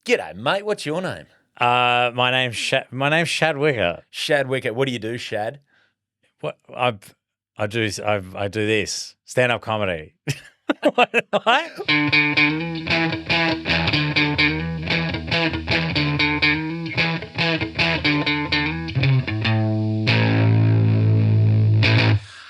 G'day, mate. What's your name? My name's Shad Wicka. Shad Wicka. What do you do, Shad? What I do this stand-up comedy. What?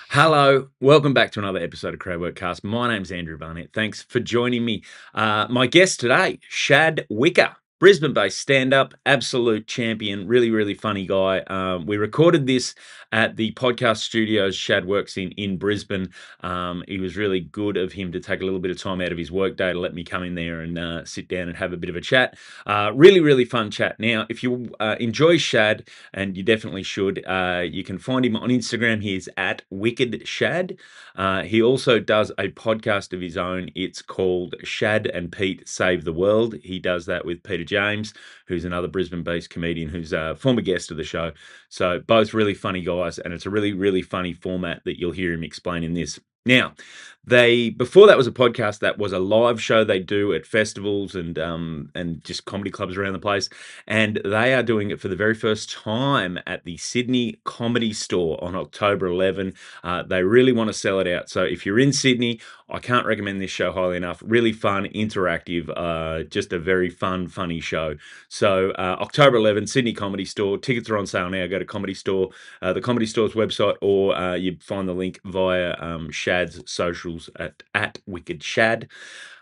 Hello, welcome back to another episode of Crowd Workcast. My name's Andrew Barnett. Thanks for joining me. My guest today, Shad Wicka, Brisbane-based stand-up, absolute champion, really, really funny guy. We recorded this at the podcast studios Shad works in Brisbane. It was really good of him to take a little bit of time out of his workday to let me come in there and sit down and have a bit of a chat. Really, really fun chat. Now, if you enjoy Shad, and you definitely should, you can find him on Instagram. He's at Wicked Shad. He also does a podcast of his own. It's called Shad and Pete Save the World. He does that with Peter James, who's another Brisbane-based comedian who's a former guest of the show. So both really funny guys, and it's a really, really funny format that you'll hear him explain in this. Now, before that was a podcast, that was a live show they do at festivals and just comedy clubs around the place, and they are doing it for the very first time at the Sydney Comedy Store on October 11. They really want to sell it out, so if you're in Sydney, I can't recommend this show highly enough. Really fun, interactive, just a very fun, funny show. So October 11, Sydney Comedy Store. Tickets are on sale now. Go to Comedy Store, the Comedy Store's website, or you find the link via Shad's socials at Wicked Shad.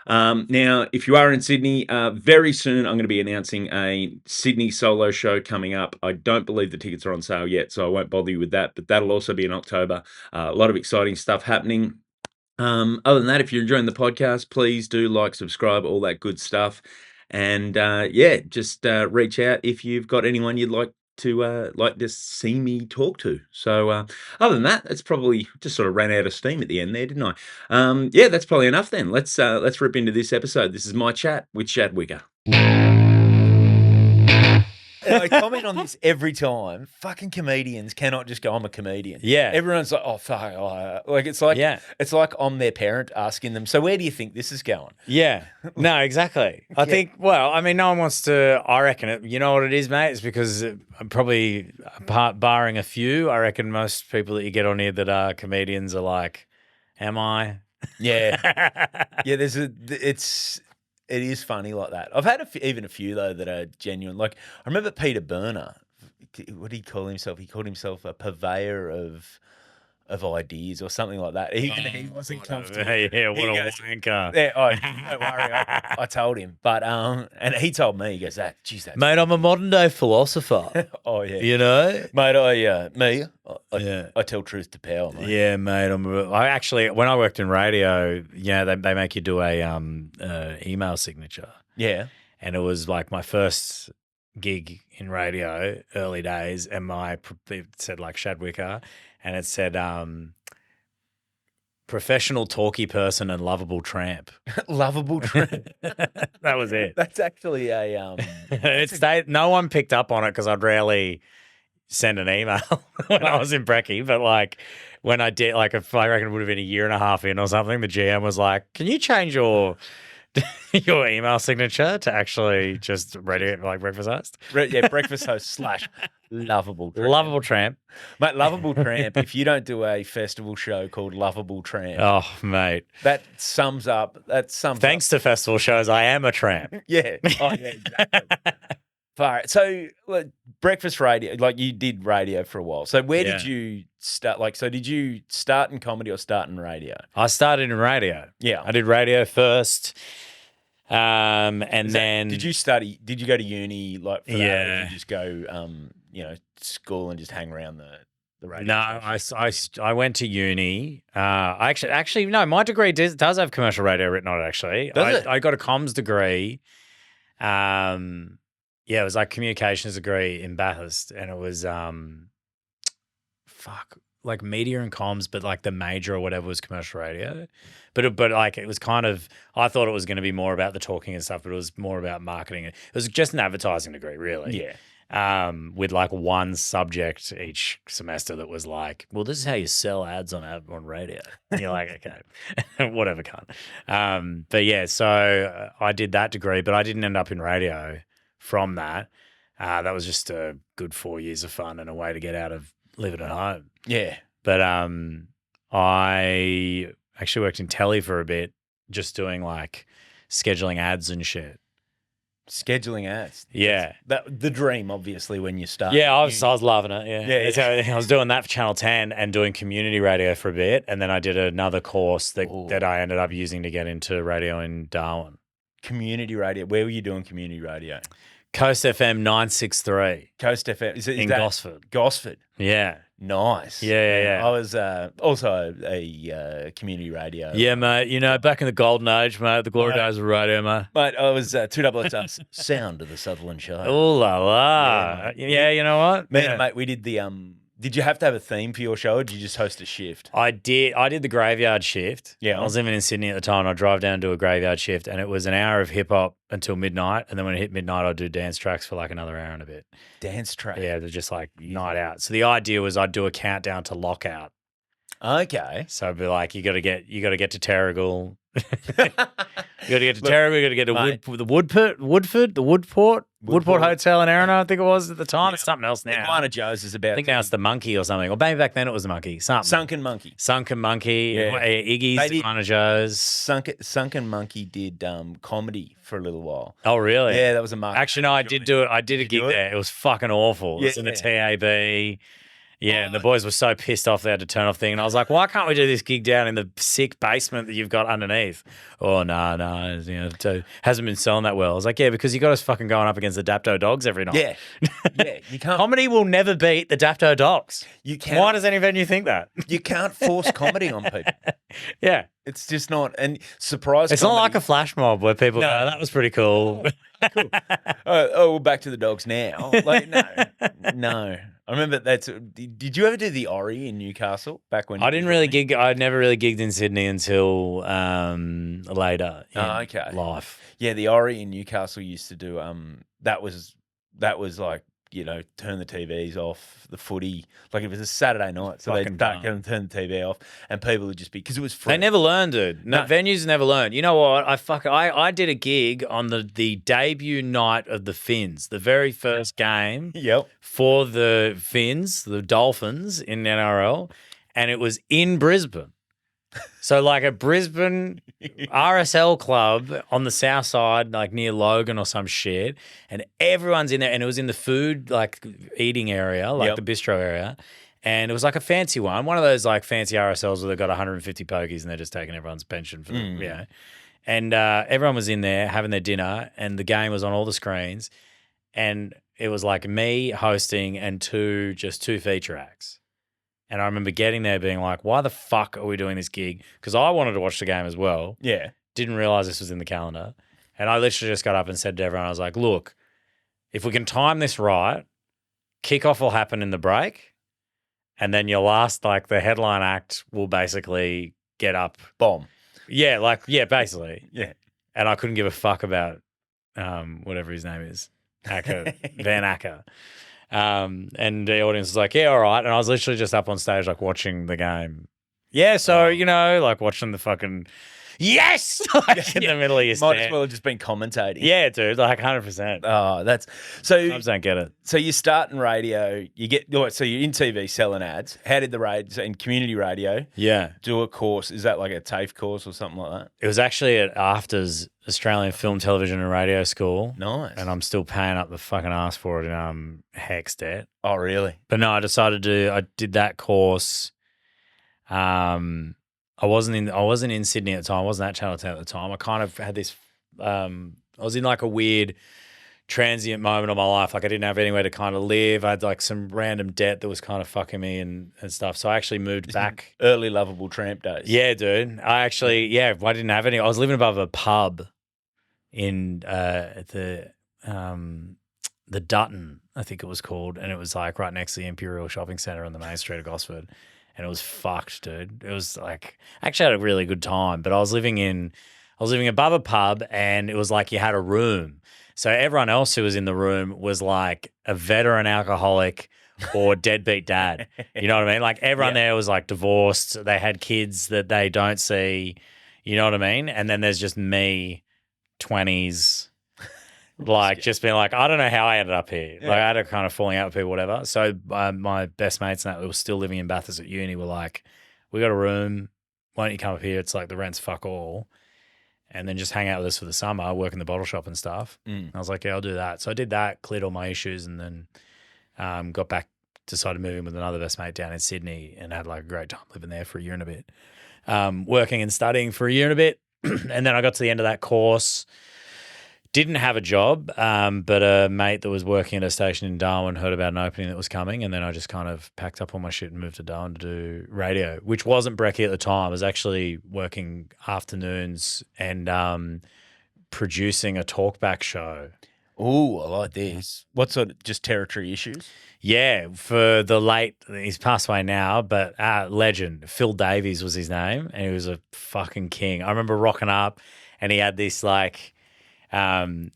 Now, if you are in Sydney, very soon I'm going to be announcing a Sydney solo show coming up. I don't believe the tickets are on sale yet, so I won't bother you with that, but that'll also be in October. A lot of exciting stuff happening. Other than that, if you're enjoying the podcast, please do like, subscribe, all that good stuff. And just reach out if you've got anyone you'd like to see me talk to. So other than that, it's probably just sort of ran out of steam at the end there, didn't I? That's probably enough then. Let's rip into this episode. This is my chat with Shad Wicka. I comment on this every time. Fucking comedians cannot just go, I'm a comedian. Yeah. Everyone's like, oh, fuck. Oh. Like, it's like I'm their parent asking them, so where do you think this is going? Yeah. No, exactly. I think, well, I mean, no one wants to, I reckon it, you know what it is, mate? It's because probably barring a few, I reckon most people that you get on here that are comedians are like, am I? Yeah. Yeah, it is funny like that. I've had even a few, though, that are genuine. Like, I remember Peter Burner. What did he call himself? He called himself a purveyor of ideas or something like that. He wasn't comfortable. Yeah, what a wanker. Yeah, don't worry. I told him. But and he told me, he goes, geez, that's mate, I'm a modern day philosopher. oh, yeah. You know? Mate, I tell truth to power, mate. Yeah, mate. I actually, when I worked in radio, they make you do a email signature. Yeah. And it was like my first gig in radio, early days, and it said like Shad Wicka, and it said professional talky person and lovable tramp. Lovable tramp. That was it. That's actually a no one picked up on it because I'd rarely send an email when I was in Brekkie, but like when I did, like I reckon it would have been a year and a half in or something, the GM was like, can you change your email signature to actually just radio, like breakfast host? Yeah, breakfast host / lovable tramp. Lovable tramp. Mate, lovable tramp. If you don't do a festival show called Lovable Tramp. Oh, mate. That sums up. Thanks to festival shows, I am a tramp. Yeah. Oh, yeah, exactly. Far. So, breakfast radio, like you did radio for a while. So where did you start? Like, so did you start in comedy or start in radio? I started in radio. Yeah. I did radio first. Did you go to uni like for that? Or did you just go, school and just hang around the radio? No, I went to uni. Actually, no, my degree does have commercial radio written on it, actually. Does it? I got a comms degree. It was like communications degree in Bathurst, and it was like media and comms, but like the major or whatever was commercial radio. But like it was kind of, I thought it was going to be more about the talking and stuff, but it was more about marketing. It was just an advertising degree, really. Yeah. with like one subject each semester that was like, well, this is how you sell ads on radio. And you're like, okay, whatever, cunt. But yeah, so I did that degree, but I didn't end up in radio from that. That was just a good 4 years of fun and a way to get out of living at home. Yeah. But I actually worked in telly for a bit, just doing like scheduling ads and shit. Scheduling ads. Yeah. The dream, obviously, when you start. Yeah, I was loving it. Yeah. I was doing that for Channel 10 and doing community radio for a bit. And then I did another course that I ended up using to get into radio in Darwin. Community radio. Where were you doing community radio? Coast FM 963. Coast FM. Is in Gosford. Gosford. Yeah. Nice. Yeah. I was also a community radio. Yeah, mate. You know, back in the golden age, mate, the glory days of radio, mate. Mate, I was 2XXR, sound of the Sutherland Show. Oh, la la. Yeah, you know what? Mate, we did the did you have to have a theme for your show, or did you just host a shift? I did the graveyard shift. Yeah. I was living in Sydney at the time. I'd drive down to a graveyard shift, and it was an hour of hip-hop until midnight, and then when it hit midnight, I'd do dance tracks for like another hour and a bit. Dance track? Yeah, they're just like night out. So the idea was I'd do a countdown to lockout. Okay. So I'd be like, you got to get to Terrigal. You got to get to Terrigal. You got to get to Woodport Hotel in Arana, I think it was at the time. Yeah. It's something else now. Iguana Joe's is about. I think now it's the Monkey or something. Or maybe back then it was the Monkey. Something. Sunken Monkey. Yeah. Iggy's, Iguana Joe's. Sunken Monkey did comedy for a little while. Oh, really? Yeah, that was a market. Actually, no, I did do it. I did a gig there. It was fucking awful. It was in the TAB. Yeah, and the boys were so pissed off they had to turn off thing. And I was like, why can't we do this gig down in the sick basement that you've got underneath? Oh, no, you know, it hasn't been selling that well. I was like, yeah, because you got us fucking going up against the Dapto Dogs every night. Yeah, you can't. Comedy will never beat the Dapto Dogs. You can't. Why does any venue think that? You can't force comedy on people. Yeah. It's just not. And surprise It's comedy, not like a flash mob where people go, that was pretty cool. Cool. Well, back to the Dogs now. Like, no. I remember did you ever do the Ori in Newcastle back when? I didn't really gig. I never really gigged in Sydney until later in life. Yeah, the Ori in Newcastle used to do. That was like, you know, turn the TVs off, the footy. Like it was a Saturday night, so they'd turn the TV off, and people would just be, because it was free. They never learn, dude. No, venues never learn. You know what? I did a gig on the debut night of the Finns, the very first game for the Finns, the Dolphins in NRL, and it was in Brisbane. So like a Brisbane RSL club on the south side, like near Logan or some shit, and everyone's in there, and it was in the food like eating area, like the bistro area, and it was like a fancy one of those like fancy RSLs where they've got 150 pokies and they're just taking everyone's pension for them, and everyone was in there having their dinner, and the game was on all the screens, and it was like me hosting and two feature acts. And I remember getting there being like, why the fuck are we doing this gig? Because I wanted to watch the game as well. Yeah. Didn't realize this was in the calendar. And I literally just got up and said to everyone, I was like, look, if we can time this right, kickoff will happen in the break. And then your last, like the headline act will basically get up. Bomb. Yeah, basically. Yeah. And I couldn't give a fuck about whatever his name is. Van Acker. And the audience was like, yeah, all right. And I was literally just up on stage, like watching the game. Yeah. So, you know, like watching the fucking, yes, like in the middle of your stand. Might as well have just been commentating. Yeah, dude, like 100%. Oh, that's so. Sometimes don't get it. So you start in radio, so you're in TV selling ads. How did the raids in community radio? Yeah. Do a course. Is that like a TAFE course or something like that? It was actually at AFTR's Australian Film, Television and Radio School. Nice. And I'm still paying up the fucking ass for it in HECS debt. Oh, really? But no, I did that course. I wasn't in Sydney at the time. I wasn't at Channel 10 at the time. I kind of had this I was in like a weird transient moment of my life. Like I didn't have anywhere to kind of live. I had like some random debt that was kind of fucking me and stuff. So I actually moved back. Early lovable tramp days. Yeah, dude. I didn't have any. I was living above a pub in the Dutton, I think it was called, and it was like right next to the Imperial Shopping Centre on the main street of Gosford. And it was fucked, dude. It was like, I actually had a really good time, but I was living above a pub, and it was like you had a room, So everyone else who was in the room was like a veteran alcoholic or deadbeat dad. You know what I mean? Like everyone there was like divorced. They had kids that they don't see. You know what I mean? And then there's just me, 20s, like just being like, I don't know how I ended up here. Like I had a kind of falling out with people, whatever. So my best mates and that were still living in Bathurst at uni were like, we got a room. Why don't you come up here? It's like the rent's fuck all. And then just hang out with us for the summer, work in the bottle shop and stuff. I was like, yeah, I'll do that. So I did that, cleared all my issues, and then got back, decided to move in with another best mate down in Sydney and had like a great time living there for a year and a bit. Working and studying for a year and a bit. And then I got to the end of that course, didn't have a job, but a mate that was working at a station in Darwin heard about an opening that was coming, and then I just kind of packed up all my shit and moved to Darwin to do radio, which wasn't brekkie at the time. I was actually working afternoons and producing a talkback show. Ooh, I like this. What sort of, just territory issues? Yeah, for the late, he's passed away now, but legend, Phil Davies was his name, and he was a fucking king. I remember rocking up, and he had this like,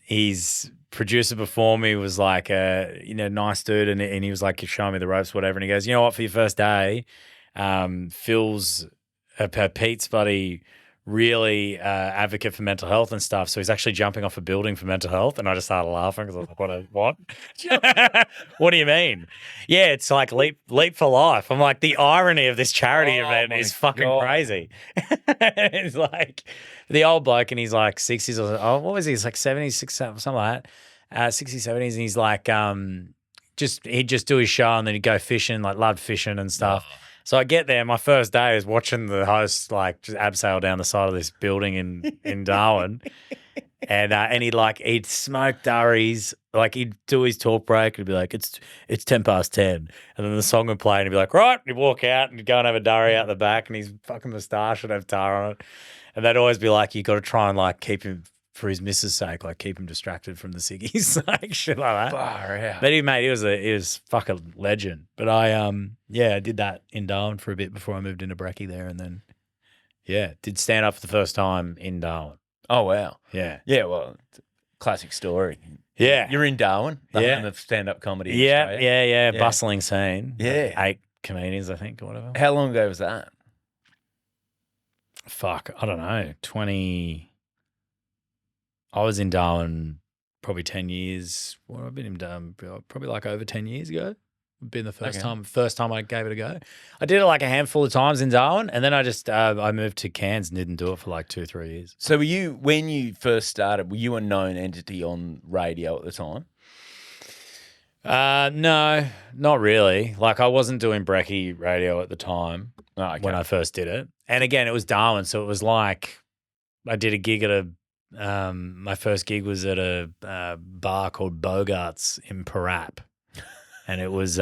his producer before me was like a nice dude, and he was like showing me the ropes, whatever. And he goes, you know what, for your first day, Phil's Pete's buddy, really advocate for mental health and stuff. So he's actually jumping off a building for mental health. And I just started laughing because I was like, what? What do you mean? Yeah, it's like leap for life. I'm like, the irony of this charity event is fucking crazy. It's like the old bloke, and he's like 60s or what was he? He's like 70s, 60s, something like that. 60s, 70s. And he's like, he'd just do his show and then he'd go fishing, like loved fishing and stuff. Oh. So I get there, my first day is watching the host like just abseil down the side of this building in Darwin. And he'd smoke durries, like he'd do his talk break and he'd be like, it's 10 past 10. And then the song would play and he'd be like, right, and he'd walk out and he'd go and have a durry out the back, and his fucking moustache would have tar on it. And they'd always be like, you got to try and like keep him, for his missus' sake, like keep him distracted from the ciggies, like shit like that. Far out. But he was fucking legend. But I did that in Darwin for a bit before I moved into brekkie there, and then did stand up for the first time in Darwin. Oh wow. Yeah. Yeah, well, classic story. Yeah. You're in Darwin, the home of stand-up comedy. Yeah. Bustling scene. Yeah. 8 comedians, I think, or whatever. How long ago was that? Fuck, I don't know. I was in Darwin probably 10 years. Well, I've been in Darwin probably like over 10 years ago. It'd been the first time I gave it a go. I did it like a handful of times in Darwin, and then I just I moved to Cairns and didn't do it for like 2-3 years. So when you first started, were you a known entity on radio at the time? No, not really. Like I wasn't doing brekkie radio at the time when I first did it. And again, it was Darwin, so it was like I did a gig at my first gig was at a bar called Bogart's in Parap. And it was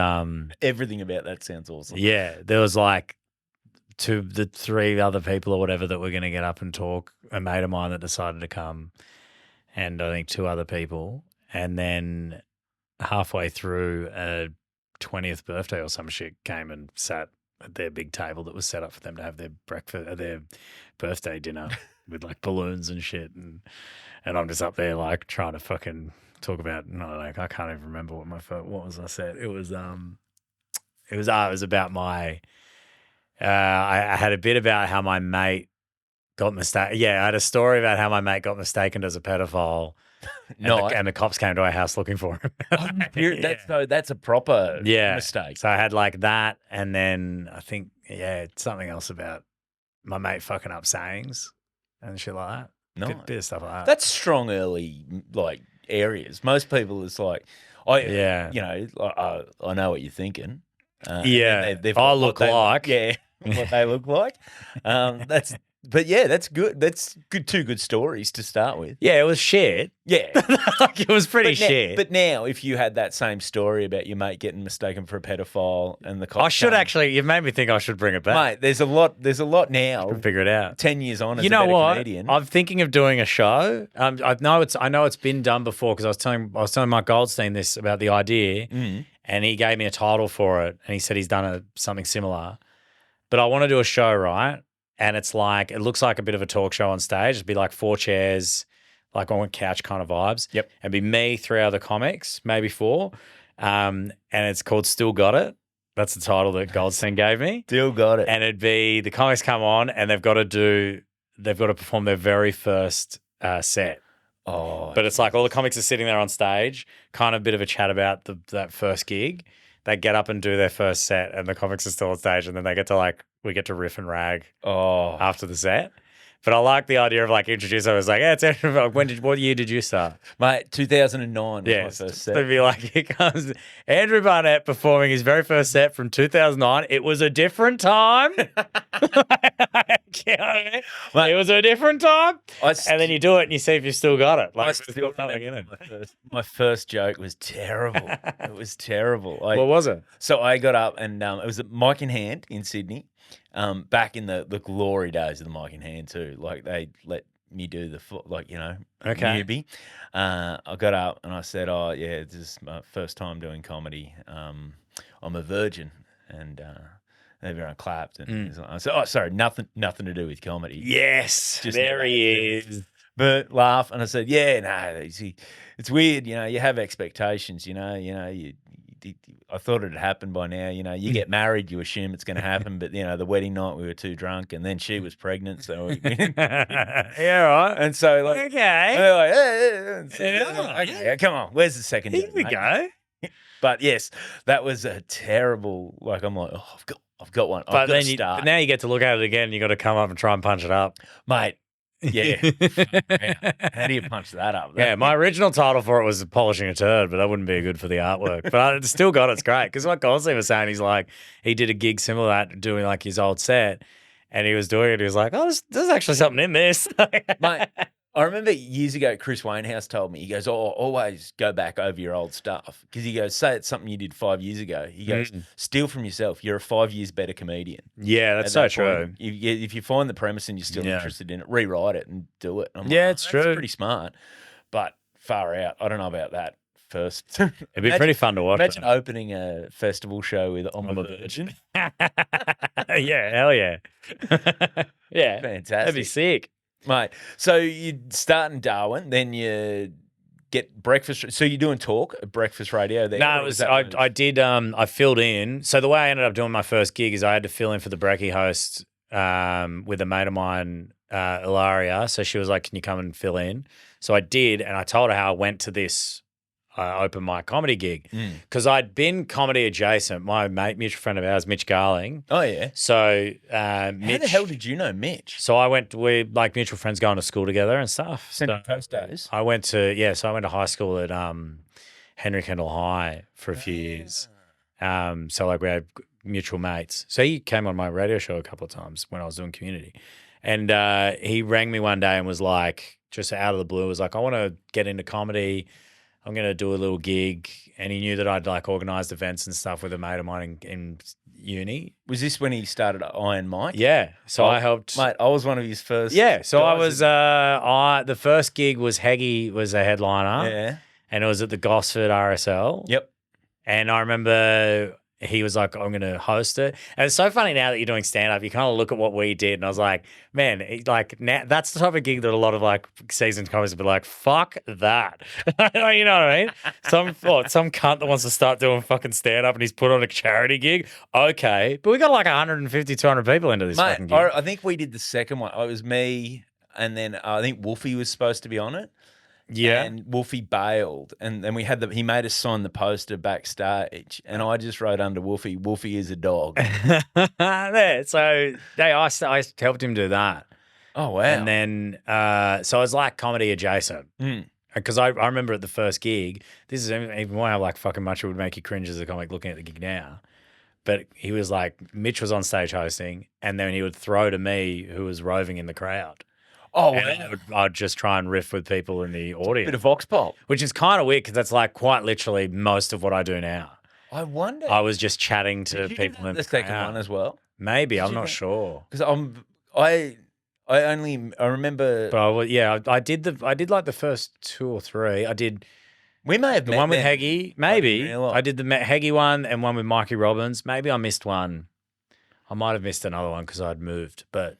everything about that sounds awesome. Yeah, there was like 3 other people or whatever that were going to get up and talk. A mate of mine that decided to come, and I think 2 other people. And then halfway through, a 20th birthday or some shit came and sat at their big table that was set up for them to have their breakfast, their birthday dinner with like balloons and shit, and I'm just up there like trying to fucking talk about, I can't even remember what was I said. It was about my I had a bit about how my mate got mistaken. Yeah, I had a story about how my mate got mistaken as a pedophile. And the cops came to our house looking for him. That's a proper mistake. So I had like that, and then I think something else about my mate fucking up sayings and shit like that. No, bit of stuff like that. That's strong early like areas. Most people it's like, I know what you're thinking. I look like what they look like. That's good. That's good. 2 good stories to start with. Yeah, it was shit. Yeah, like it was pretty shit. But now, if you had that same story about your mate getting mistaken for a pedophile and the cops, I should actually. You've made me think I should bring it back, mate. There's a lot now. Figure it out. 10 years on, as you know a what? comedian. I'm thinking of doing a show. I know it's been done before because I was telling Mike Goldstein this about the idea, and he gave me a title for it, and he said he's done something similar. But I want to do a show, right? And it's like, it looks like a bit of a talk show on stage. It'd be like 4 chairs, like on couch kind of vibes. Yep. And be me, 3 other comics, maybe 4. And it's called Still Got It. That's the title that Goldstein gave me. Still Got It. And it'd be the comics come on and they've got to perform their very first set. Oh, but it's like all the comics are sitting there on stage, kind of a bit of a chat about that first gig. They get up and do their first set and the comics are still on stage, and then we get to riff and rag after the set. But I like the idea of like introducing. I was like, it's Andrew. What year did you start? Mate, 2009 was my first set. They'd be like, here comes Andrew Barnett performing his very first set from 2009. It was a different time. It was a different time. And then you do it and you see if you've still got it. Like, still nothing in it. My first joke was terrible. It was terrible. What was it? So I got up and it was at Mike in Hand in Sydney. Back in the glory days of the Mike in Hand too, like they let me do the newbie. I got up and I said, "Oh yeah, this is my first time doing comedy. I'm a virgin," and everyone clapped. And I said, "Oh, sorry, nothing to do with comedy." Yes, just there he is. But laugh, and I said, "Yeah, no, it's weird. You have expectations. I thought it had happened by now. You get married, you assume it's going to happen, but the wedding night we were too drunk, and then she was pregnant, so yeah, right. And so like, okay, okay, come on, where's the second? Here we go. But yes, that was a terrible. Like I'm like, oh, I've got one. But then now you get to look at it again. You got to come up and try and punch it up, mate. Yeah. How do you punch that up? My original title for it was Polishing a Turd, but that wouldn't be good for the artwork. But I still got it's great because what Goldstein was saying, he's like, he did a gig similar to that, doing like his old set, and he was doing it. He was like, oh, there's actually something in this. Mate, I remember years ago, Chris Wainhouse told me, he goes, always go back over your old stuff. Because he goes, say it's something you did 5 years ago. He goes, steal from yourself. You're a 5 years better comedian. Yeah, that's so true. If you find the premise and you're still interested in it, rewrite it and do it. It's true. That's pretty smart. But far out. I don't know about that first. It'd be pretty fun to watch. Imagine opening a festival show with I'm a Virgin. Yeah, hell yeah. Yeah. Fantastic. That'd be sick. Mate, so you start in Darwin, then you get breakfast. So you're doing talk at breakfast radio there? No, I did. I filled in. So the way I ended up doing my first gig is I had to fill in for the brekkie host with a mate of mine, Ilaria. So she was like, "Can you come and fill in?" So I did, and I told her how I went to this open mic comedy gig because I'd been comedy adjacent. My mate, mutual friend of ours, Mitch Garling. Oh yeah. So Mitch, how the hell did you know Mitch? So we like mutual friends going to school together and stuff. Central Coast days. I went to high school at Henry Kendall High for a few years. So like we had mutual mates. So he came on my radio show a couple of times when I was doing community, and he rang me one day and was like, just out of the blue, was like, I want to get into comedy. I'm going to do a little gig. And he knew that I'd like organised events and stuff with a mate of mine in uni. Was this when he started Iron Mike? Yeah. So I helped. Mate, I was one of his first. Yeah. So I was, the first gig was Heggie was a headliner. Yeah. And it was at the Gosford RSL. Yep. And I remember he was like, I'm going to host it. And it's so funny now that you're doing stand-up, you kind of look at what we did. And I was like, man, like now, that's the type of gig that a lot of like seasoned comics would be like, fuck that. You know what I mean? Some cunt that wants to start doing fucking stand-up and he's put on a charity gig. Okay. But we got like 150, 200 people into this fucking gig. I think we did the second one. It was me and then I think Wolfie was supposed to be on it. Yeah. And Wolfie bailed. And then he made us sign the poster backstage. And I just wrote under Wolfie, Wolfie is a dog. There. So I helped him do that. Oh, wow. And then, so it was like comedy adjacent. Because I remember at the first gig, this is even more how like fucking much it would make you cringe as a comic looking at the gig now. But he was like, Mitch was on stage hosting, and then he would throw to me who was roving in the crowd. Oh, and I'd just try and riff with people in the audience. Bit of vox pop. Which is kind of weird because that's like quite literally most of what I do now. I wonder. I was just chatting to people in the second one as well. Maybe, I'm not sure. Because I remember. But I did like the first 2 or 3. I did. We may have the one with Heggie. Maybe I did the Heggie one and one with Mikey Robbins. Maybe I missed one. I might have missed another one because I'd moved, but.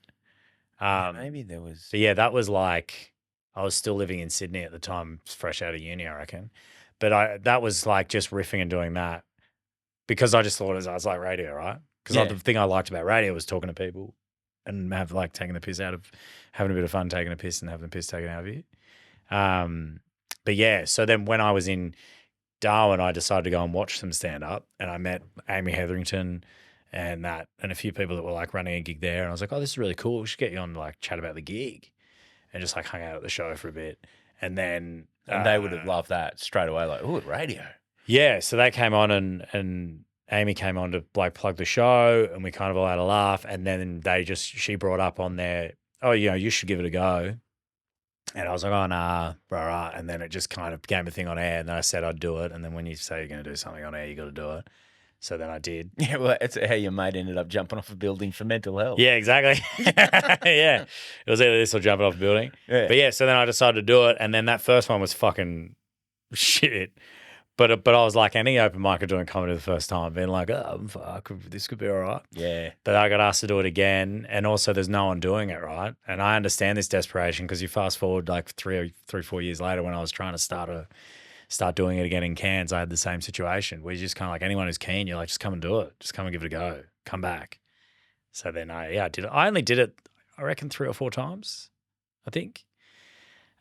Maybe there was. But yeah, that was like I was still living in Sydney at the time, fresh out of uni, I reckon. But that was like just riffing and doing that because I just thought I was like radio, right? Because the thing I liked about radio was talking to people and have like taking the piss out of, having a bit of fun taking a piss and having the piss taken out of you. But yeah, so then when I was in Darwin, I decided to go and watch some stand up, and I met Amy Hetherington and a few people that were like running a gig there, and I was like, oh, this is really cool. We should get you on to like chat about the gig, and just like hung out at the show for a bit, and then they would have loved that straight away, like, oh, radio. Yeah, so they came on and Amy came on to like plug the show, and we kind of all had a laugh, and then she brought up on there, oh, you should give it a go. And I was like, oh, nah, rah. And then it just kind of became a thing on air. And then I said I'd do it. And then when you say you're going to do something on air, you got to do it. So then I did. Yeah, well, it's how your mate ended up jumping off a building for mental health. Yeah, exactly. Yeah. It was either this or jumping off a building. Yeah. But yeah, so then I decided to do it. And then that first one was fucking shit. But I was like any open micer doing comedy the first time, being like, oh, fuck, this could be all right. Yeah. But I got asked to do it again, and also there's no one doing it, right? And I understand this desperation because you fast forward like 4 years later when I was trying to start doing it again in Cairns, I had the same situation where you just kind of like anyone who's keen, you're like, just come and do it. Just come and give it a go. Come back. So then I did it. I only did it, I reckon 3 or 4 times, I think.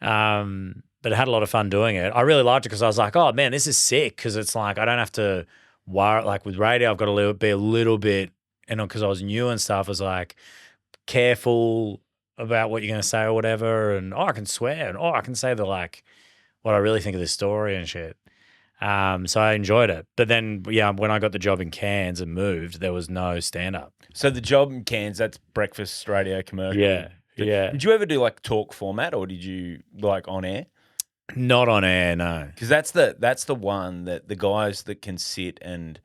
But I had a lot of fun doing it. I really liked it because I was like, oh, man, this is sick because it's like I don't have to worry. Like with radio, I've got to be a little bit, and because I was new and stuff, I was like careful about what you're going to say or whatever. And, I can swear. And, I can say what I really think of this story and shit. So I enjoyed it. But then, when I got the job in Cairns and moved, there was no stand-up. So the job in Cairns, that's breakfast radio commercial. Yeah. Yeah. Did you ever do like talk format, or did you like on air? Not on air, no. Because that's the one that the guys that can sit and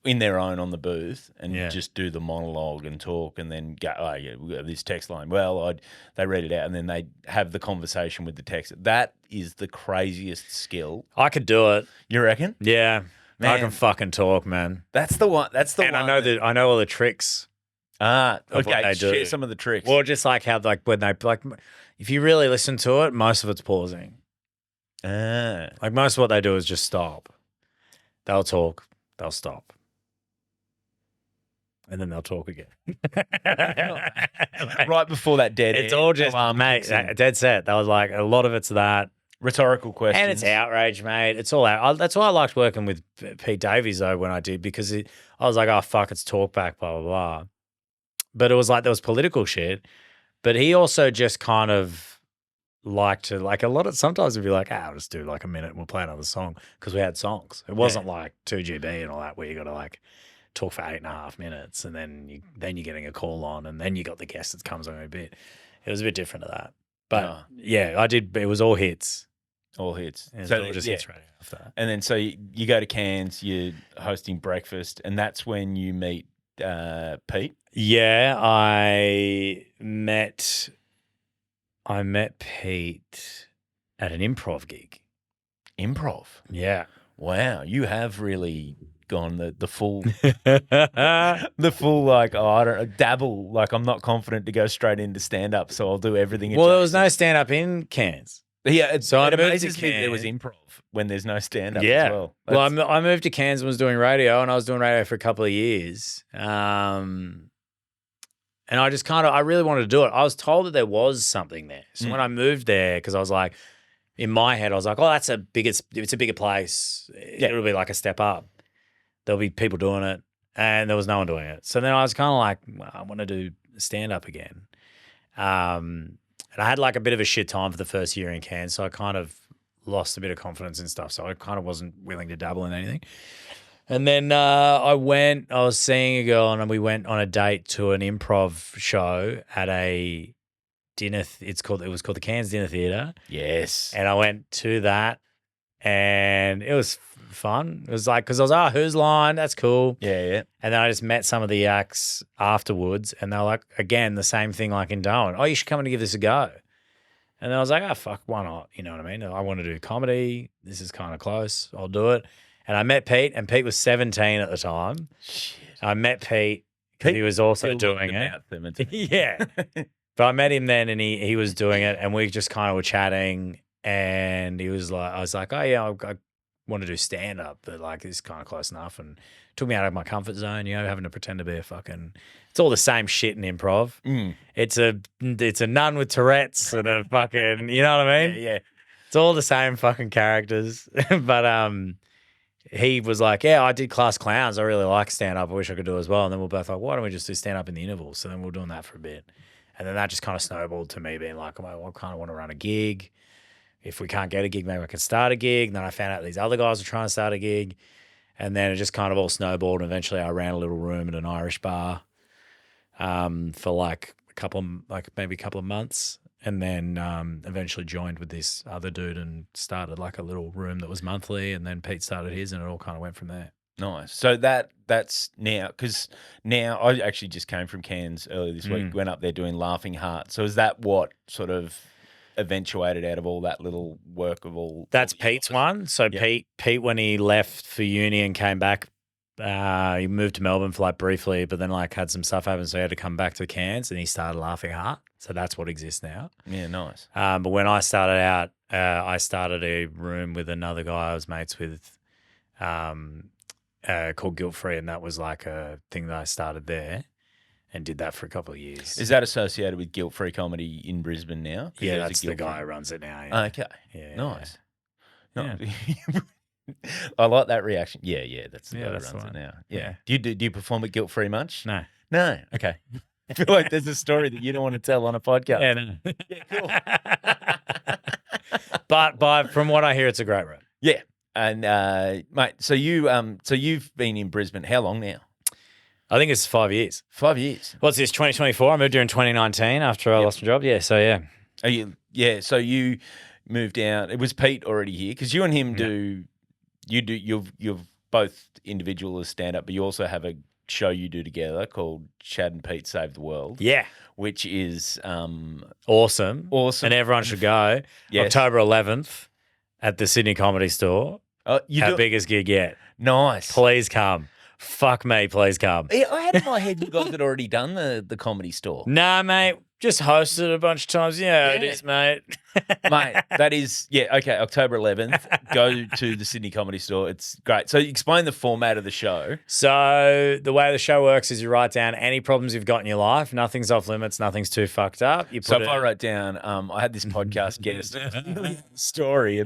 in their own on the booth and just do the monologue and talk and then go, oh yeah, we got this text line. Well, they read it out and then they have the conversation with the text. That is the craziest skill. I could do it. You reckon? Yeah, man, I can fucking talk, man. That's the one. That's the and one. And I know all the tricks. Okay. Share some of the tricks. Well, just like how when they if you really listen to it, most of it's pausing. Like most of what they do is just stop. They'll talk, they'll stop, and then they'll talk again. Right before that dead. It's all just mate, dead set. That was like a lot of it's that rhetorical questions, and it's outrage, mate. It's all out. That's why I liked working with Pete Davies though when I did because I was like, oh fuck, it's talk back, blah blah blah. But it was like there was political shit, but he also just kind of like to like a lot of sometimes it'd be like, I'll just do like a minute and we'll play another song because we had songs. It wasn't like 2GB and all that where you got to like talk for 8.5 minutes and then you're getting a call on and then you got the guest that comes on a bit. It was a bit different to that. But I did. It was all hits. All hits. So all just hits right after that. And then so you go to Cairns, you're hosting breakfast, and that's when you meet Pete. Yeah, I met Pete at an improv gig. Improv? Yeah. Wow, you have really gone the full the full like, I don't dabble, like I'm not confident to go straight into stand up, so I'll do everything. Well, there was no stand up in Cairns. Yeah, so it amazes me there was improv when there's no stand up as well. Well, I moved to Cairns and was doing radio, and I was doing radio for a couple of years. And I just I really wanted to do it. I was told that there was something there. So when I moved there, because I was like, in my head, I was like, oh, it's a bigger place. It'll be like a step up. There'll be people doing it. And there was no one doing it. So then I was kind of like, well, I want to do stand up again. And I had like a bit of a shit time for the first year in Cairns. So I kind of lost a bit of confidence and stuff. So I kind of wasn't willing to dabble in anything. And then I was seeing a girl and we went on a date to an improv show at a dinner. It was called the Cairns Dinner Theatre. Yes. And I went to that and it was fun. It was like, because I was like, whose line? That's cool. Yeah. And then I just met some of the acts afterwards and they were like, again, the same thing like in Darwin. Oh, you should come and give this a go. And then I was like, oh, fuck, why not? You know what I mean? I want to do comedy. This is kind of close. I'll do it. And I met Pete, and Pete was 17 at the time. Shit. I met Pete because he was also doing it. Yeah. But I met him then, and he was doing it, and we just kind of were chatting, and he was like, I was like, oh yeah, I want to do stand up, but like it's kind of close enough, and took me out of my comfort zone, having to pretend to be a fucking. It's all the same shit in improv. It's a nun with Tourette's and a fucking, you know what I mean? Yeah. It's all the same fucking characters, but he was like, yeah, I did class clowns. I really like stand up. I wish I could do it as well. And then we're both like, why don't we just do stand up in the intervals? So then we were doing that for a bit. And then that just kind of snowballed to me being like, I kind of want to run a gig. If we can't get a gig, maybe I can start a gig. And then I found out these other guys were trying to start a gig. And then it just kind of all snowballed. And eventually I ran a little room at an Irish bar for like maybe a couple of months. And then eventually joined with this other dude and started like a little room that was monthly. And then Pete started his, and it all kind of went from there. Nice. So that's now, because now I actually just came from Cairns earlier this week, went up there doing Laughing Heart. So is that what sort of eventuated out of all that little work of all? That's Pete's one. So Pete, when he left for uni and came back, he moved to Melbourne for like briefly, but then like had some stuff happen, so he had to come back to Cairns, and he started Laughing Heart. So that's what exists now. Yeah, nice. But when I started out, I started a room with another guy I was mates with, called Guilt Free, and that was like a thing that I started there and did that for a couple of years. Is that associated with Guilt Free Comedy in Brisbane now? Yeah, that's the guy who runs it now. Yeah. Okay. Yeah. Nice. Yeah. I like that reaction. Yeah, that's the guy who that's runs the it one. now. Yeah. Do you perform at Guilt Free much? No. Okay. I feel like there's a story that you don't want to tell on a podcast. Yeah, no. Yeah, cool. But from what I hear, it's a great room. Yeah. And mate, so you've been in Brisbane how long now? I think it's 5 years. 5 years. What's this? 2024. I moved here in 2019 after I lost my job. Yeah. So yeah. So you moved out. It was Pete already here, because you and him you've both individual as stand up, but you also have a show you do together called Shad and Pete Save the World. Yeah. Which is awesome. And everyone should go. Yes. October 11th at the Sydney Comedy Store. Biggest gig yet. Nice. Please come. Fuck me, please come. Yeah, I had in my head you guys had already done the Comedy Store. Nah, mate. Just hosted a bunch of times. Yeah, it is, mate. Mate, that is, okay, October 11th. Go to the Sydney Comedy Store. It's great. So explain the format of the show. So the way the show works is you write down any problems you've got in your life. Nothing's off limits. Nothing's too fucked up. So if I wrote down, I had this podcast guest story.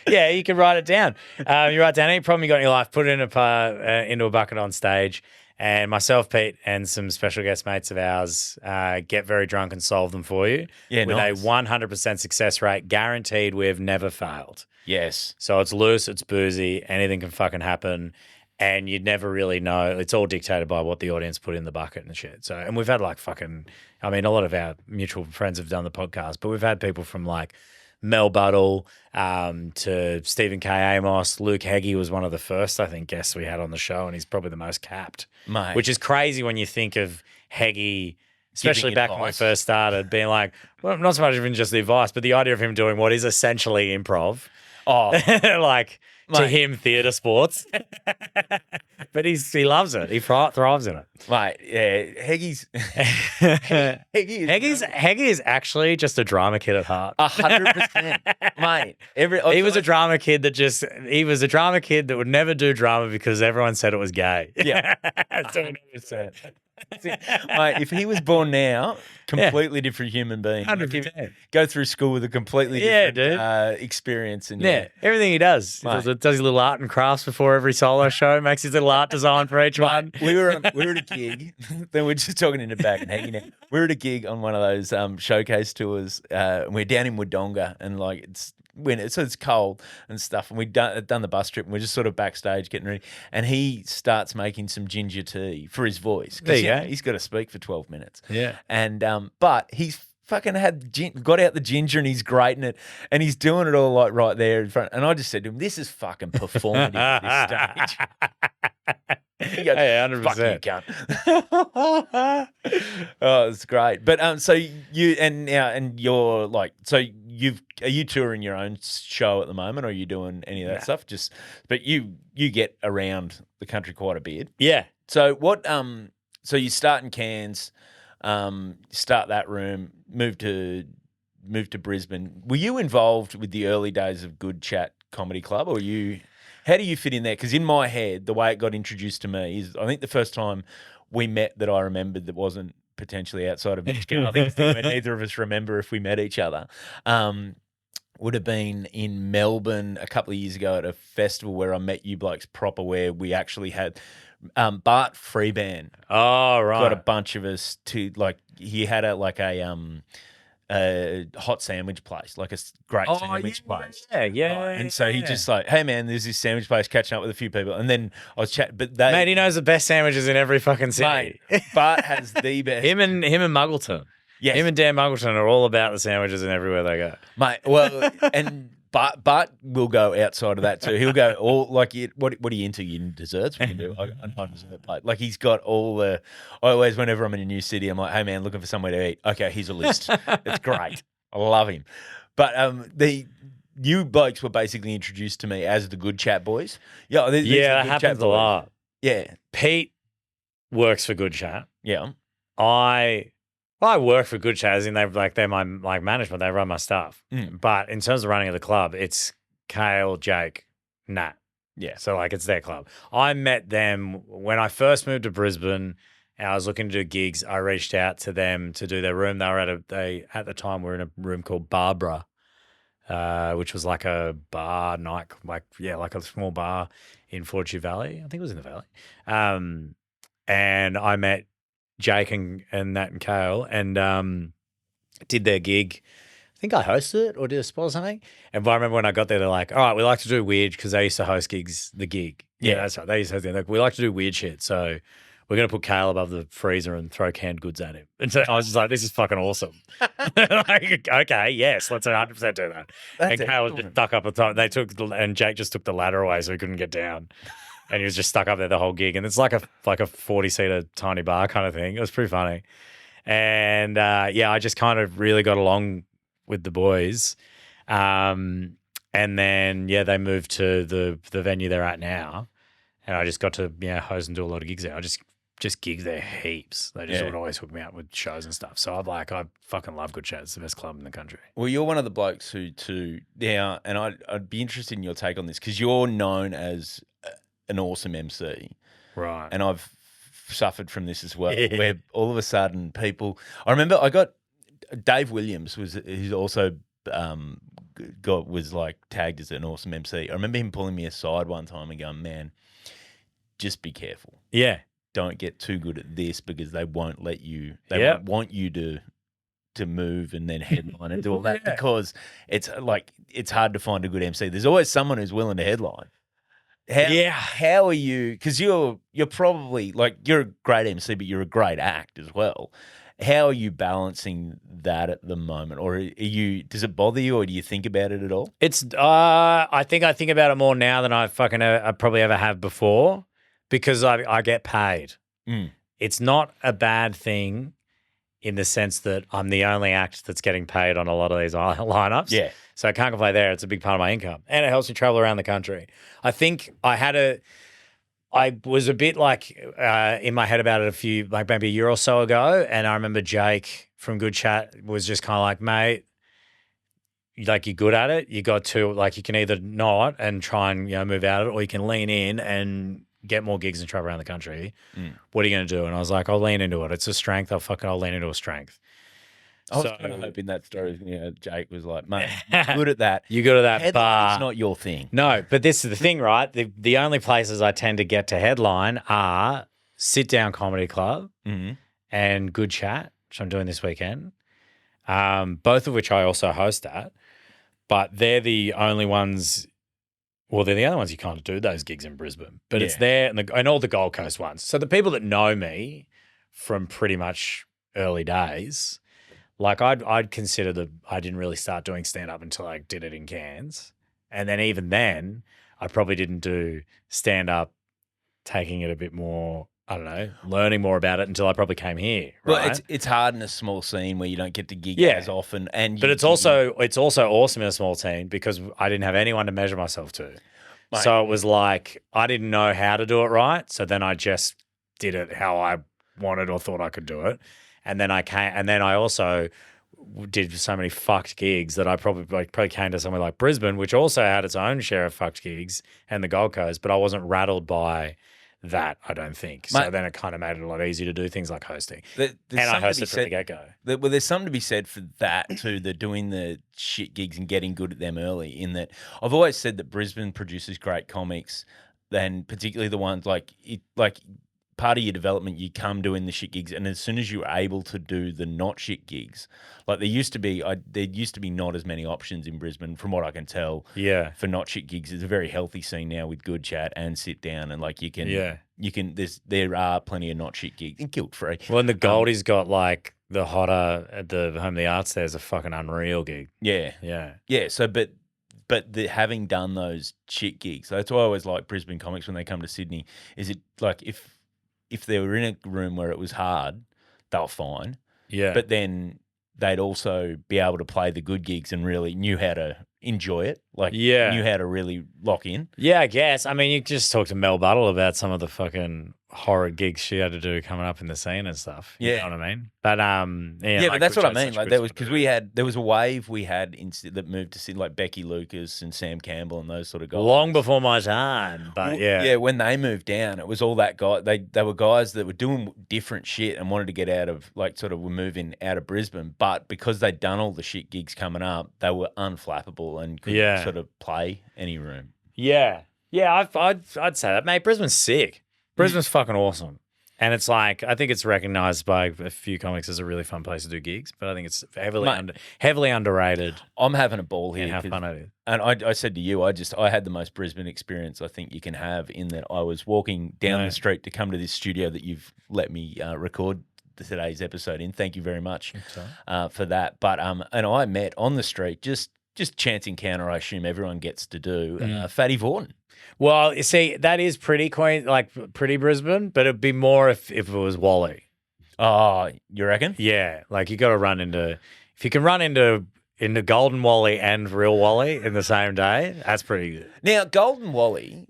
Yeah, you can write it down. You write down any problem you got in your life, put it into a bucket on stage. And myself, Pete, and some special guest mates of ours get very drunk and solve them for you. Yeah, with nice. a 100% success rate, guaranteed. We've never failed. Yes. So it's loose, it's boozy, anything can fucking happen, and you'd never really know. It's all dictated by what the audience put in the bucket and shit. So, and we've had like a lot of our mutual friends have done the podcast, but we've had people from like Mel Buddle to Stephen K. Amos. Luke Heggie was one of the first, I think, guests we had on the show, and he's probably the most capped. Mate. Which is crazy when you think of Heggie, especially back when we first started, being like, well, not so much even just the advice, but the idea of him doing what is essentially improv. Oh, like to him, theatre sports. But he loves it. He thrives in it. Mate, yeah, Heggie is actually just a drama kid at heart. 100%, mate. He was a drama kid that would never do drama because everyone said it was gay. Yeah, that's what he never said. Mate, if he was born now, completely different human being. 100%. Go through school with a completely different experience. And everything he does. He does his little art and crafts before every solo show, makes his little art design for each one. We were at a gig, then we're just talking in the back and hanging out. We were at a gig on one of those showcase tours. We're down in Wodonga, and like it's cold and stuff, and we'd done the bus trip, and we're just sort of backstage getting ready, and he starts making some ginger tea for his voice. There you go. He's got to speak for 12 minutes. Yeah. And but he's fucking got out the ginger, and he's grating it, and he's doing it all like right there in front. And I just said to him, "This is fucking performative at this stage." He goes, hey, 100%. Fuck you, cunt. Oh, it's great. But so you you're like, so are you touring your own show at the moment, or are you doing any of that stuff? But you get around the country quite a bit. Yeah. So what? So you start in Cairns. start that room, move to Brisbane. Were you involved with the early days of Good Chat Comedy Club, or how do you fit in there? Because in my head, the way it got introduced to me is, I think the first time we met that I remembered that wasn't potentially outside of Michigan, I think when neither of us remember if we met each other, would have been in Melbourne a couple of years ago at a festival where I met you blokes proper, where we actually had Bart Freeban. Oh, right. Got a bunch of us to, like, he had a hot sandwich place, like a great sandwich place. Yeah. And so he just like, hey man, there's this sandwich place, catching up with a few people. And then I was chatting, but mate, he knows the best sandwiches in every fucking city. Mate, Bart has the best. him and Muggleton. Yes. Him and Dan Muggleton are all about the sandwiches and everywhere they go. Mate, well, and Bart will go outside of that too. He'll go all like, what are you into? You desserts? We can do a dessert plate. Like, he's got all the. I always, whenever I'm in a new city, I'm like, hey man, looking for somewhere to eat. Okay, here's a list. It's great. I love him. But you blokes were basically introduced to me as the Good Chat Boys. Yeah, that happens a lot. Yeah, Pete works for Good Chat. Yeah, I work for Good Chat, as in they're my management. They run my stuff. But in terms of running of the club, it's Kale, Jake, Nat. Yeah. So it's their club. I met them when I first moved to Brisbane and I was looking to do gigs. I reached out to them to do their room. They were at the time were in a room called Barbara, which was like a bar night, like a small bar in Fortune Valley. I think it was in the Valley. And I met Jake and Nat and Kale and did their gig. I think I hosted it or did a spot or something. And I remember when I got there, they're like, all right, we like to do weird, because they used to host gigs, the gig. Yeah, that's right. They used to host it. Like, we like to do weird shit. So we're going to put Kale above the freezer and throw canned goods at him. And so I was just like, this is fucking awesome. Like, okay, yes, let's 100% do that. And Kale was just stuck up at the top. And Jake just took the ladder away so he couldn't get down. And he was just stuck up there the whole gig. And it's like a 40-seater tiny bar kind of thing. It was pretty funny. And I just kind of really got along with the boys. And then, they moved to the venue they're at now. And I just got to, hose and do a lot of gigs there. I just gig there heaps. They just would always hook me up with shows and stuff. So I fucking love Good Chat. It's the best club in the country. Well, you're one of the blokes who now, and I'd be interested in your take on this, because you're known as an awesome MC. Right. And I've suffered from this as well, where all of a sudden I remember I got Dave Williams who's also was like tagged as an awesome MC. I remember him pulling me aside one time and going, man, just be careful. Yeah. Don't get too good at this, because they won't let you. They won't want you to move and then headline and do all that, because it's hard to find a good MC. There's always someone who's willing to headline. How are you? Because you're probably you're a great MC, but you're a great act as well. How are you balancing that at the moment, or does it bother you, or do you think about it at all? It's I think about it more now than I probably ever have before, because I get paid. It's not a bad thing in the sense that I'm the only act that's getting paid on a lot of these lineups. Yeah. So I can't complain there. It's a big part of my income, and it helps me travel around the country. I think I was a bit in my head about it maybe a year or so ago, and I remember Jake from Good Chat was just kind of like, mate, you're good at it. You got to you can either not and try and move out of it, or you can lean in and get more gigs and travel around the country. What are you going to do? And I was like, I'll lean into it. It's a strength. I'll lean into a strength. I was kind of hoping that story, Jake was like, mate, you're good at that. You're good at that, but it's not your thing. No, but this is the thing, right? The only places I tend to get to headline are Sit Down Comedy Club and Good Chat, which I'm doing this weekend, both of which I also host at. But they're the only ones. Well, they're the only ones you kind of do those gigs in Brisbane. But it's there and all the Gold Coast ones. So the people that know me from pretty much early days, I'd consider that I didn't really start doing stand-up until I did it in Cairns. And then even then, I probably didn't do stand-up, taking it a bit more, I don't know, learning more about it until I probably came here. Right? Well, it's hard in a small scene where you don't get to gig as often. But it's also awesome in a small team, because I didn't have anyone to measure myself to. Mate. So it was like I didn't know how to do it right. So then I just did it how I wanted or thought I could do it. and then I also did so many fucked gigs that I probably came to somewhere like Brisbane, which also had its own share of fucked gigs, and the Gold Coast, but I wasn't rattled by that, I don't think. So then it kind of made it a lot easier to do things like hosting. And I hosted from the get-go. Well, there's something to be said for that too, the doing the shit gigs and getting good at them early, in that I've always said that Brisbane produces great comics, and particularly the ones like part of your development, you come doing the shit gigs, and as soon as you're able to do the not shit gigs, like there used to be not as many options in Brisbane, from what I can tell. Yeah, for not shit gigs, it's a very healthy scene now with good chat and sit down, and like you can. There are plenty of not shit gigs and guilt free. Well, and the Goldie's got like the Hotter at the Home of the Arts. There's a fucking unreal gig. Yeah. So, but having done those shit gigs, that's why I always like Brisbane comics when they come to Sydney. Is it like if they were in a room where it was hard, they were fine. Yeah. But then they'd also be able to play the good gigs and really knew how to enjoy it. Like, knew how to really lock in. Yeah, I guess. I mean, you just talk to Mel Buttle about some of the fucking horror gigs she had to do coming up in the scene and stuff. You know what I mean? But but that's what I mean. Like, there was, because there was a wave we had that moved to Sydney, like Becky Lucas and Sam Campbell and those sort of guys. Long before my time, but when they moved down, it was all that guy. They were guys that were doing different shit and wanted to get out of, like, sort of were moving out of Brisbane, but because they'd done all the shit gigs coming up, they were unflappable and could sort of play any room. Yeah, I'd say that, mate. Brisbane's sick. Brisbane's fucking awesome. And it's like, I think it's recognised by a few comics as a really fun place to do gigs, but I think it's heavily underrated. I'm having a ball here. And how fun it is. And I said to you, I had the most Brisbane experience I think you can have, in that I was walking down the street to come to this studio that you've let me record today's episode in. Thank you very much for that. But and I met on the street, just chance encounter, I assume everyone gets to do, Fatty Vorton. Well, you see, that is pretty pretty Brisbane, but it'd be more if it was Wally. Oh, you reckon? Yeah, like you got to run into, if you can run into Golden Wally and real Wally in the same day, that's pretty good. Now, Golden Wally,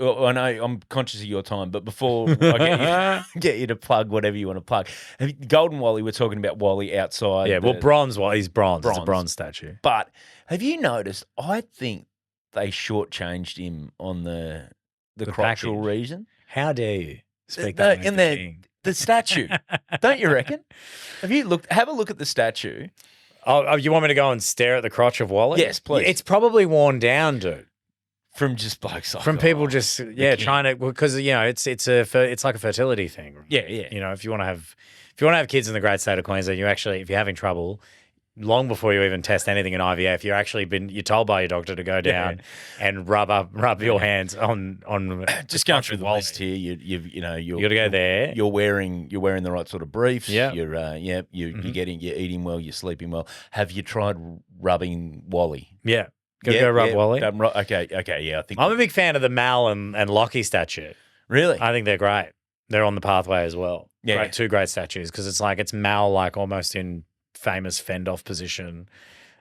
I know I'm conscious of your time, but before I get you to plug whatever you want to plug, Golden Wally, we're talking about Wally outside. Yeah, Bronze Wally, he's bronze. It's a bronze statue. But have you noticed, I think they shortchanged him on the crotchal region. How dare you speak that in the statue? Don't you reckon? Have a look at the statue. Oh, you want me to go and stare at the crotch of Wally? Yes, please. It's probably worn down, dude. From just blokes, from people just trying to, because it's like a fertility thing. Yeah. You know, if you want to have kids in the great state of Queensland, if you're having trouble, long before you even test anything in IVF, you're told by your doctor to go down and rub your hands on just going through the list here. You got to go there. You're wearing the right sort of briefs. Yeah. You're eating well. You're sleeping well. Have you tried rubbing Wally? Yeah. Go rub Wally. Okay. Yeah, I think I'm a big fan of the Mal and Lockie statue. Really? I think they're great. They're on the pathway as well. Yeah. Two great statues, because it's Mal like almost in famous fend-off position,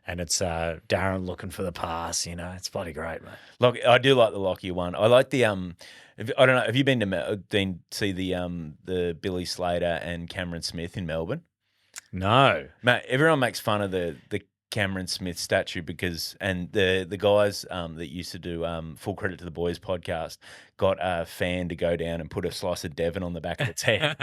and it's Darren looking for the pass. It's bloody great, mate. Look, I do like the Lockyer one. I like the I don't know. Have you been to see the Billy Slater and Cameron Smith in Melbourne? No, mate. Everyone makes fun of the Cameron Smith statue and the guys that used to do Full Credit to the Boys podcast got a fan to go down and put a slice of Devon on the back of its head,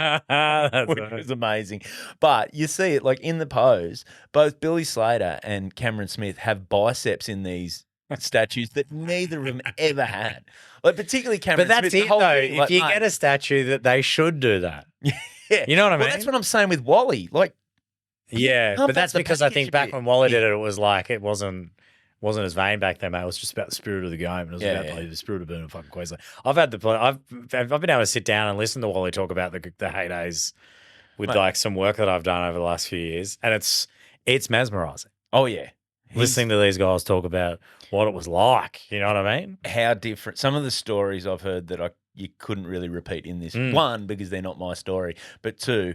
which was amazing. But you see it like in the pose, both Billy Slater and Cameron Smith have biceps in these statues that neither of them ever had. Like particularly Cameron Smith. But that's it though. If you get a statue, that they should do that. Yeah, you know what I mean? Well, that's what I'm saying with Wally. Like. Yeah, but that's because I think back when Wally did it was like it wasn't as vain back then, mate. It was just about the spirit of the game. And it was about the spirit of being in fucking Queensland. I've been able to sit down and listen to Wally talk about the heydays with like some work that I've done over the last few years, and it's mesmerising. Oh yeah, listening to these guys talk about what it was like. You know what I mean? How different. Some of the stories I've heard that you couldn't really repeat in this. One, because they're not my story, but two,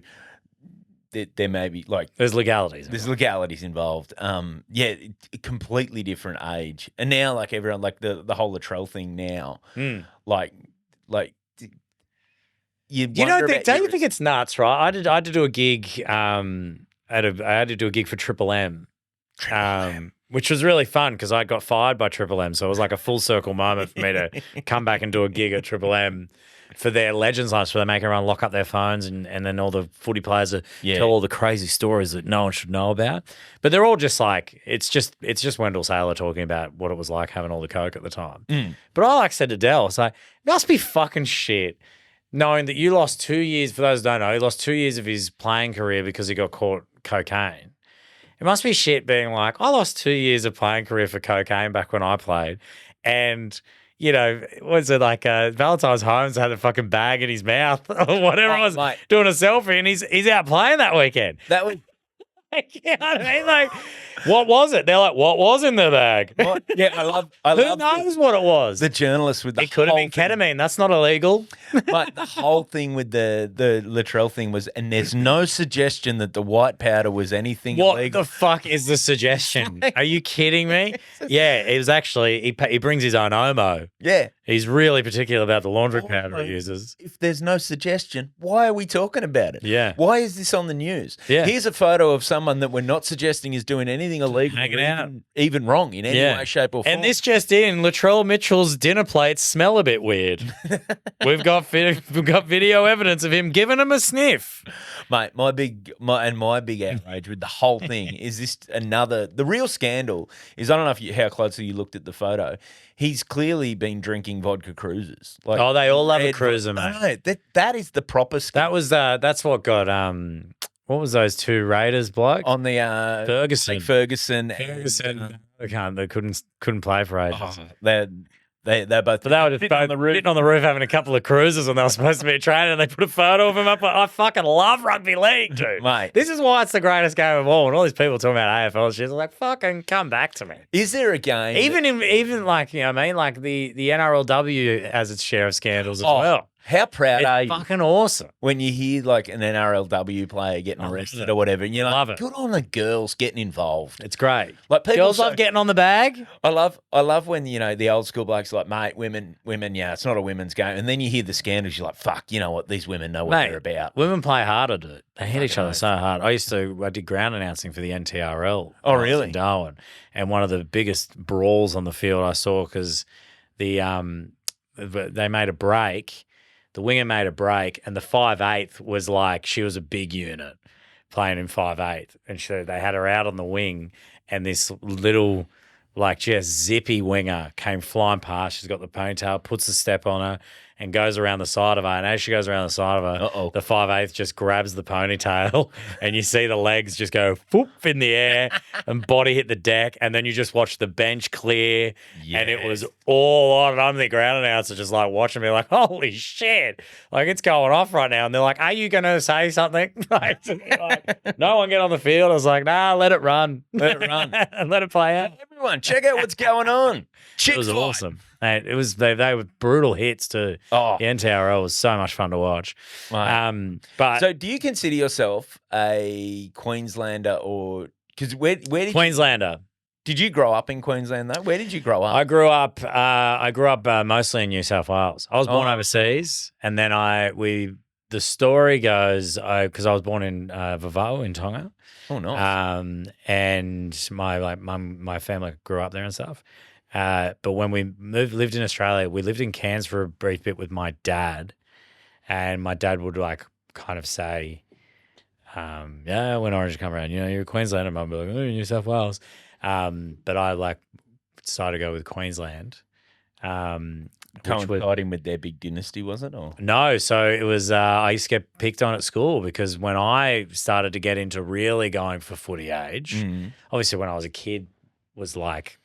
there may be like there's legalities. There's legalities involved. Completely different age, and now like everyone like the whole Latrell thing now, like don't think it's nuts, right? I had to do a gig. I had to do a gig for Triple M. Which was really fun because I got fired by Triple M. So it was like a full circle moment for me to come back and do a gig at Triple M for their Legends Lunch, where they make everyone lock up their phones and then all the footy players tell all the crazy stories that no one should know about. But they're all just like, it's just Wendell Saylor talking about what it was like having all the coke at the time. But I said to Dell, it's like, it must be fucking shit knowing that you lost 2 years, for those who don't know, he lost 2 years of his playing career because he got caught cocaine. It must be shit being like, I lost 2 years of playing career for cocaine back when I played. And, was it like Valentine's Holmes had a fucking bag in his mouth or whatever it was, doing a selfie, and he's out playing that weekend. That was... You know what I mean? Like, what was it? They're like, what was in the bag? Yeah, I love. Who knows what it was? The journalist with the It could have been ketamine. That's not illegal. But the whole thing with the Latrell thing was, and there's no suggestion that the white powder was anything illegal. What the fuck is the suggestion? Are you kidding me? Yeah, it was actually, he brings his own Omo. Yeah. He's really particular about the laundry powder he uses. If there's no suggestion, why are we talking about it? Yeah. Why is this on the news? Yeah. Here's a photo of someone that we're not suggesting is doing anything illegal, hanging out, even wrong in any way, shape, or form. And this just in, Latrell Mitchell's dinner plates smell a bit weird. We've got video evidence of him giving him a sniff. Mate, my big outrage with the whole thing is this the real scandal is, I don't know how closely you looked at the photo. He's clearly been drinking vodka cruisers. They all love a cruiser, mate. No, that is the proper scandal. That's what got what was those two Raiders blokes? On the Ferguson. They couldn't play for ages. They're both. But they were just sitting on the roof having a couple of cruises, and they were supposed to be training, and they put a photo of him up. I fucking love rugby league, dude. Mate, this is why it's the greatest game of all. And all these people talking about AFL shit, like, fucking come back to me. Is there a game? Even like, you know what I mean? Like the NRLW has its share of scandals as well. How proud are you? Fucking awesome. When you hear like an NRLW player getting arrested or whatever, and you're like, love it. Good on the girls getting involved. It's great. Like girls love getting on the bag. I love when, the old school blokes are like, mate, women, yeah, it's not a women's game. And then you hear the scandals, you're like, fuck, you know what? These women know what they're about. Women play harder, dude. They hit each other so hard. I did ground announcing for the NTRL. Oh, really? In Darwin. And one of the biggest brawls on the field I saw, because they made a break. The winger made a break, and the 5'8" was like, she was a big unit playing in 5'8", and they had her out on the wing, and this little, like, just zippy winger came flying past. She's got the ponytail, puts the step on her, and goes around the side of her. And as she goes around the side of her, the 5'8" just grabs the ponytail, and you see the legs just go whoop in the air and body hit the deck. And then you just watch the bench clear, and it was all on. And I'm the ground announcer just like watching me like, holy shit, like it's going off right now. And they're like, are you going to say something? Like, no one get on the field. I was like, nah, let it run. Let it run. And let it play out. Everyone, check out what's going on. It was awesome. And it was they were brutal hits too. The NTRL was so much fun to watch. Right. But so, do you consider yourself a Queenslander, or because where did Queenslander? Did you grow up in Queensland though? Where did you grow up? I grew up mostly in New South Wales. I was born overseas, and then the story goes, because I was born in Vavau in Tonga. Oh, nice. And my family grew up there and stuff. But when we lived in Australia, we lived in Cairns for a brief bit with my dad, and my dad would like kind of say, yeah, when Orange come around, you're a Queenslander, and Mum would be like, oh, you're New South Wales. But I decided to go with Queensland. Coinciding with their big dynasty, was it? Or? No, so it was, I used to get picked on at school because when I started to get into really going for footy age, obviously when I was a kid was like,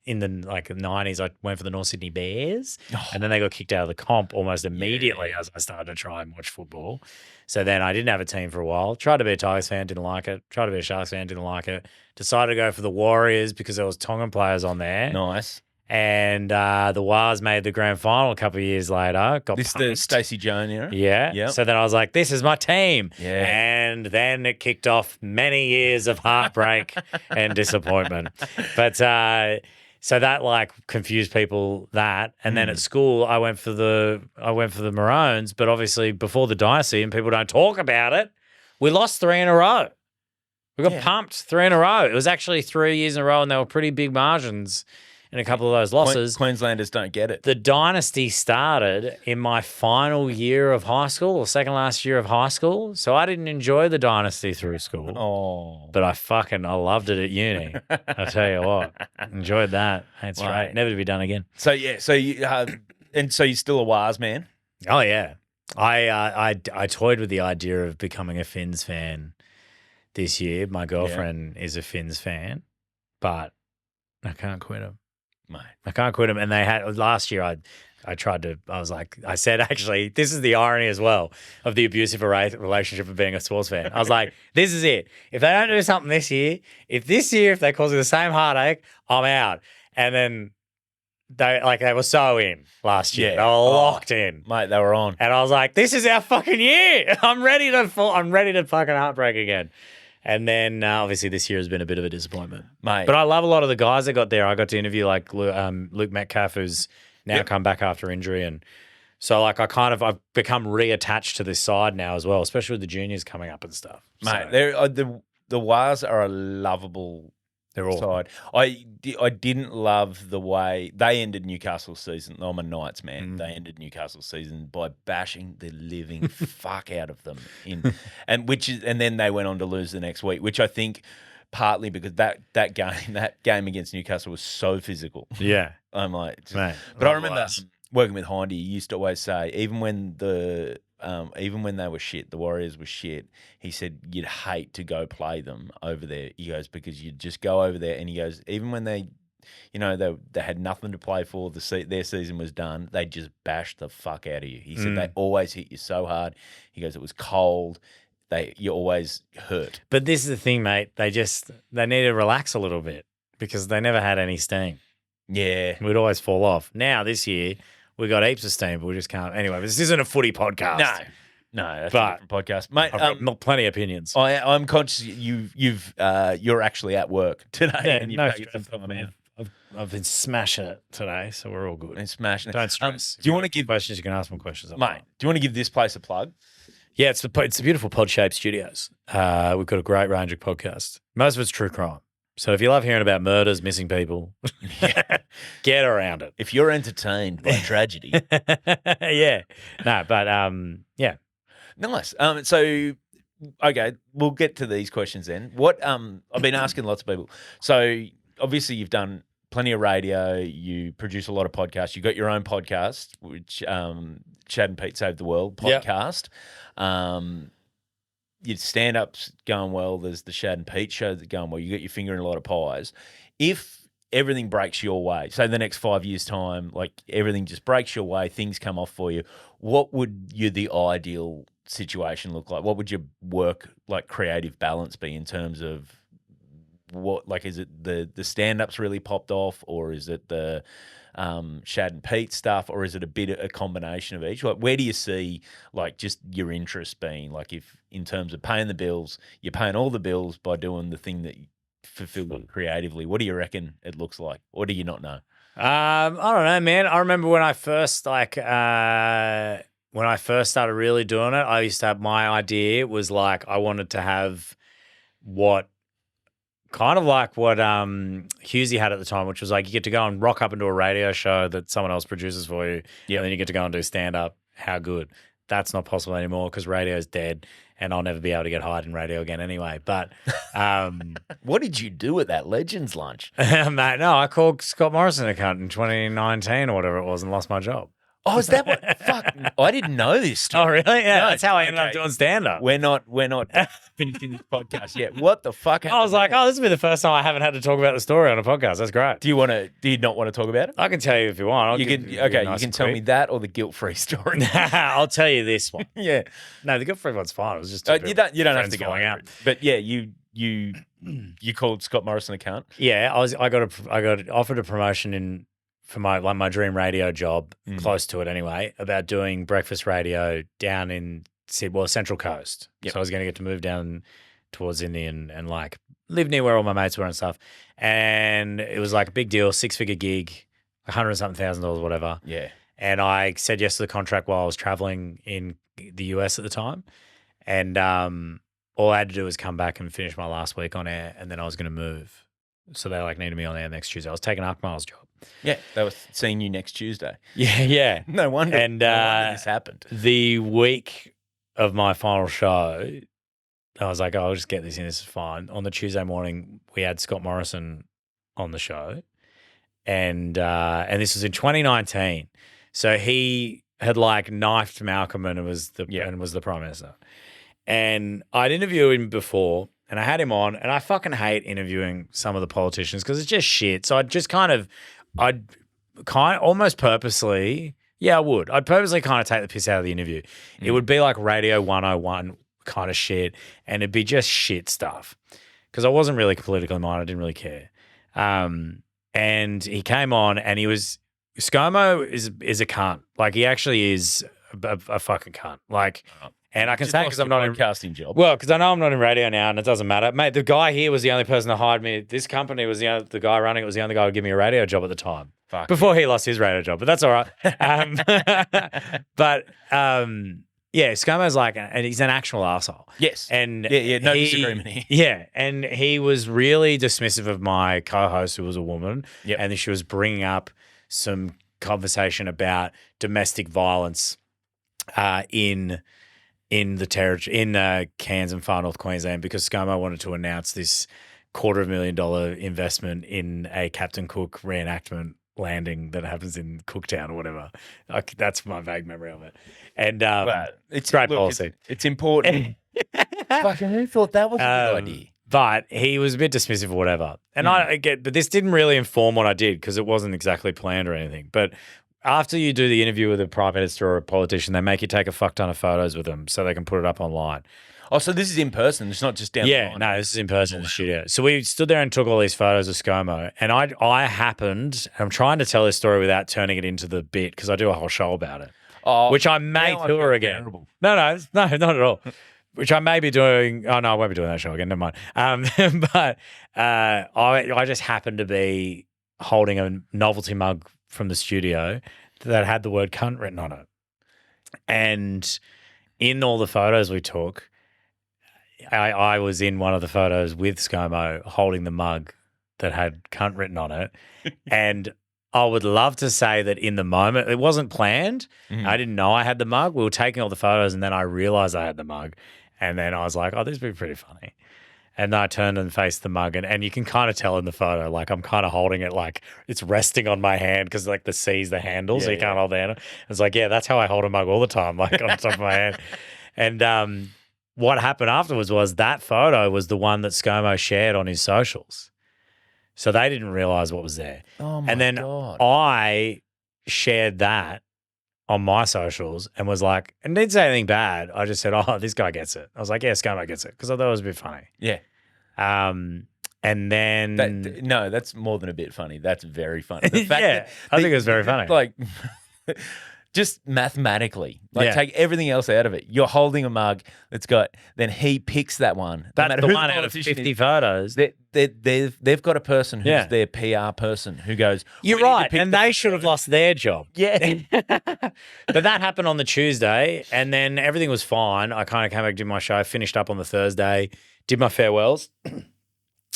in the 90s, I went for the North Sydney Bears, and then they got kicked out of the comp almost immediately as I started to try and watch football. So then I didn't have a team for a while. Tried to be a Tigers fan, didn't like it. Tried to be a Sharks fan, didn't like it. Decided to go for the Warriors because there was Tongan players on there. Nice. And the Wars made the grand final a couple of years later. This the Stacey Jones era? Yeah. Yep. So then I was like, this is my team. Yeah. And then it kicked off many years of heartbreak and disappointment. But So that like confused people and then at school I went for the Maroons, but obviously before the dynasty and people don't talk about it, we lost 3 in a row. We got pumped 3 in a row. It was actually 3 years in a row and they were pretty big margins in a couple of those losses. Queenslanders don't get it. The dynasty started in my final year of high school or second last year of high school. So I didn't enjoy the dynasty through school. Oh. But I loved it at uni. I'll tell you what. Enjoyed that. That's right. Never to be done again. So yeah, so you and so you're still a Wars man? Oh yeah. I toyed with the idea of becoming a Finns fan this year. My girlfriend is a Finns fan, but I can't quit them. Mate. I can't quit them. And they had last year. I said, actually, this is the irony as well of the abusive relationship of being a sports fan. I was like, this is it. If they don't do something this year, if they cause me the same heartache, I'm out. And then they were so in last year. Yeah. They were locked in. Mate, they were on. And I was like, this is our fucking year. I'm ready to fucking heartbreak again. And then obviously this year has been a bit of a disappointment. Mate. But I love a lot of the guys that got there. I got to interview like Luke Metcalf, who's now come back after injury. And so like I've become reattached to this side now as well, especially with the juniors coming up and stuff. Mate, the Wars are a lovable side. I didn't love the way they ended Newcastle's season. I'm a Knights man. They ended Newcastle's season by bashing the living fuck out of them and then they went on to lose the next week, which I think partly because that game against Newcastle was so physical. Yeah. I'm like, Mate, but I remember working with Hindy, he used to always say, even when they were shit, the Warriors were shit, he said you'd hate to go play them over there. He goes, because you'd just go over there, and he goes, even when they had nothing to play for, their season was done, they just bashed the fuck out of you. He said they always hit you so hard. He goes, it was cold. You always hurt. But this is the thing, mate. They need to relax a little bit because they never had any steam. Yeah. We'd always fall off. Now, this year, we got heaps of steam, but we just can't. Anyway, this isn't a footy podcast. No, that's a different podcast. Mate, I've got plenty of opinions. I'm conscious you're actually at work today. Yeah, no stress. I've been smashing it today, so we're all good. And smashing it. Don't stress. Do you want to give questions? You can ask me questions. Mate, do you want to give this place a plug? Yeah, it's the beautiful Pod-Shaped Studios. We've got a great range of podcasts. Most of it's true crime. So if you love hearing about murders, missing people, get around it. If you're entertained by tragedy. Yeah. No, but yeah. Nice. So okay, we'll get to these questions then. What I've been asking lots of people. So obviously you've done plenty of radio, you produce a lot of podcasts. You got your own podcast, which Shad and Pete Save the World podcast. Yep. Your stand-up's going well. There's the Shad and Pete show that's going well. You got your finger in a lot of pies. If everything breaks your way, say the next 5 years' time, like everything just breaks your way, things come off for you, what would the ideal situation look like? What would your work, like creative balance be in terms of what, like, is it the stand-ups really popped off, or is it the Shad and Pete stuff, or is it a combination of each? Like, where do you see like just your interest being? Like, if in terms of paying the bills, you're paying all the bills by doing the thing that you fulfill creatively. What do you reckon it looks like, or do you not know? I don't know, man. I remember when I first started really doing it, I used to have my idea was like I wanted to have what Husey had at the time, which was like you get to go and rock up into a radio show that someone else produces for you, and then you get to go and do stand-up. How good. That's not possible anymore because radio's dead and I'll never be able to get hired in radio again anyway. But what did you do at that Legends lunch? Mate, no, I called Scott Morrison account in 2019 or whatever it was and lost my job. Oh, is that what? Fuck! I didn't know this. Oh, really? Yeah, no, that's how I ended up doing stand-up. We're not finishing this podcast yet. What the fuck? I was like, this will be the first time I haven't had to talk about the story on a podcast. That's great. Do you not want to talk about it? I can tell you if you want. You can tell me that or the guilt-free story. I'll tell you this one. Yeah. No, the guilt-free one's fine. It was just you don't have to go out. But yeah, you called Scott Morrison account. Yeah, I got offered a promotion for my dream radio job, close to it anyway, about doing breakfast radio down in Central Coast. Yep. So I was going to get to move down towards Indy and like lived near where all my mates were and stuff. And it was like a big deal, 6-figure gig, $100-something thousand, whatever. Yeah. And I said yes to the contract while I was traveling in the US at the time. And all I had to do was come back and finish my last week on air, and then I was going to move. So they needed me on air next Tuesday. I was taking Akmal's job. Yeah, they were seeing you next Tuesday. Yeah. No wonder. And no wonder this happened. The week of my final show, I was like, I'll just get this in. This is fine. On the Tuesday morning, we had Scott Morrison on the show, and this was in 2019. So he had knifed Malcolm and was the Prime Minister. And I'd interviewed him before, and I had him on, and I fucking hate interviewing some of the politicians because it's just shit. So I'd almost purposely, I would. I'd purposely kind of take the piss out of the interview. It would be like Radio 101 kind of shit, and it'd be just shit stuff because I wasn't really politically minded. I didn't really care. And he came on, and ScoMo is a cunt. He actually is a fucking cunt. And I can say because I'm not in casting job. Well, because I know I'm not in radio now, and it doesn't matter, mate. The guy here was the only person that hired me. This company was the guy running it was the only guy who would give me a radio job at the time. Before he lost his radio job, but that's all right. ScoMo's and he's an actual asshole. Yes, and no disagreement here. Yeah, and he was really dismissive of my co-host, who was a woman, and she was bringing up some conversation about domestic violence in the territory in Cairns and far north Queensland because ScoMo wanted to announce this $250,000 investment in a Captain Cook reenactment landing that happens in Cooktown or whatever. That's my vague memory of it. And it's great policy. It's important. Fucking who thought that was a good idea? But he was a bit dismissive or whatever. And but this didn't really inform what I did because it wasn't exactly planned or anything. But after you do the interview with a prime minister or a politician, they make you take a fuck ton of photos with them so they can put it up online. Oh, so this is in person. It's not just down the line. Yeah, no, this is in person in the studio. So we stood there and took all these photos of ScoMo, and I happened, I'm trying to tell this story without turning it into the bit because I do a whole show about it, which I may tour again. Terrible. No, not at all. Which I may be doing. Oh, no, I won't be doing that show again. Never mind. But I just happened to be holding a novelty mug from the studio that had the word cunt written on it. And in all the photos we took, I was in one of the photos with ScoMo holding the mug that had cunt written on it. And I would love to say that in the moment, it wasn't planned. Mm-hmm. I didn't know I had the mug. We were taking all the photos and then I realized I had the mug. And then I was like, oh, this would be pretty funny. And then I turned and faced the mug, and you can kind of tell in the photo, I'm kind of holding it it's resting on my hand because the C's the handle, so you can't hold the handle. It's that's how I hold a mug all the time, on top of my hand. And what happened afterwards was that photo was the one that ScoMo shared on his socials. So they didn't realize what was there. Oh my And then God. I shared that on my socials and was and didn't say anything bad. I just said, oh, this guy gets it. I was yeah, ScoMo gets it because I thought it was a bit funny. Yeah. And then no, that's more than a bit funny. That's very funny. The fact yeah, I think it was very funny. Just mathematically, take everything else out of it. You're holding a mug that's got. Then he picks that one. That's the one out of 50 photos. They've got a person who's their PR person who goes. You're right, and they should have lost their job. Yeah, but that happened on the Tuesday, and then everything was fine. I kind of came back, did my show, finished up on the Thursday, did my farewells,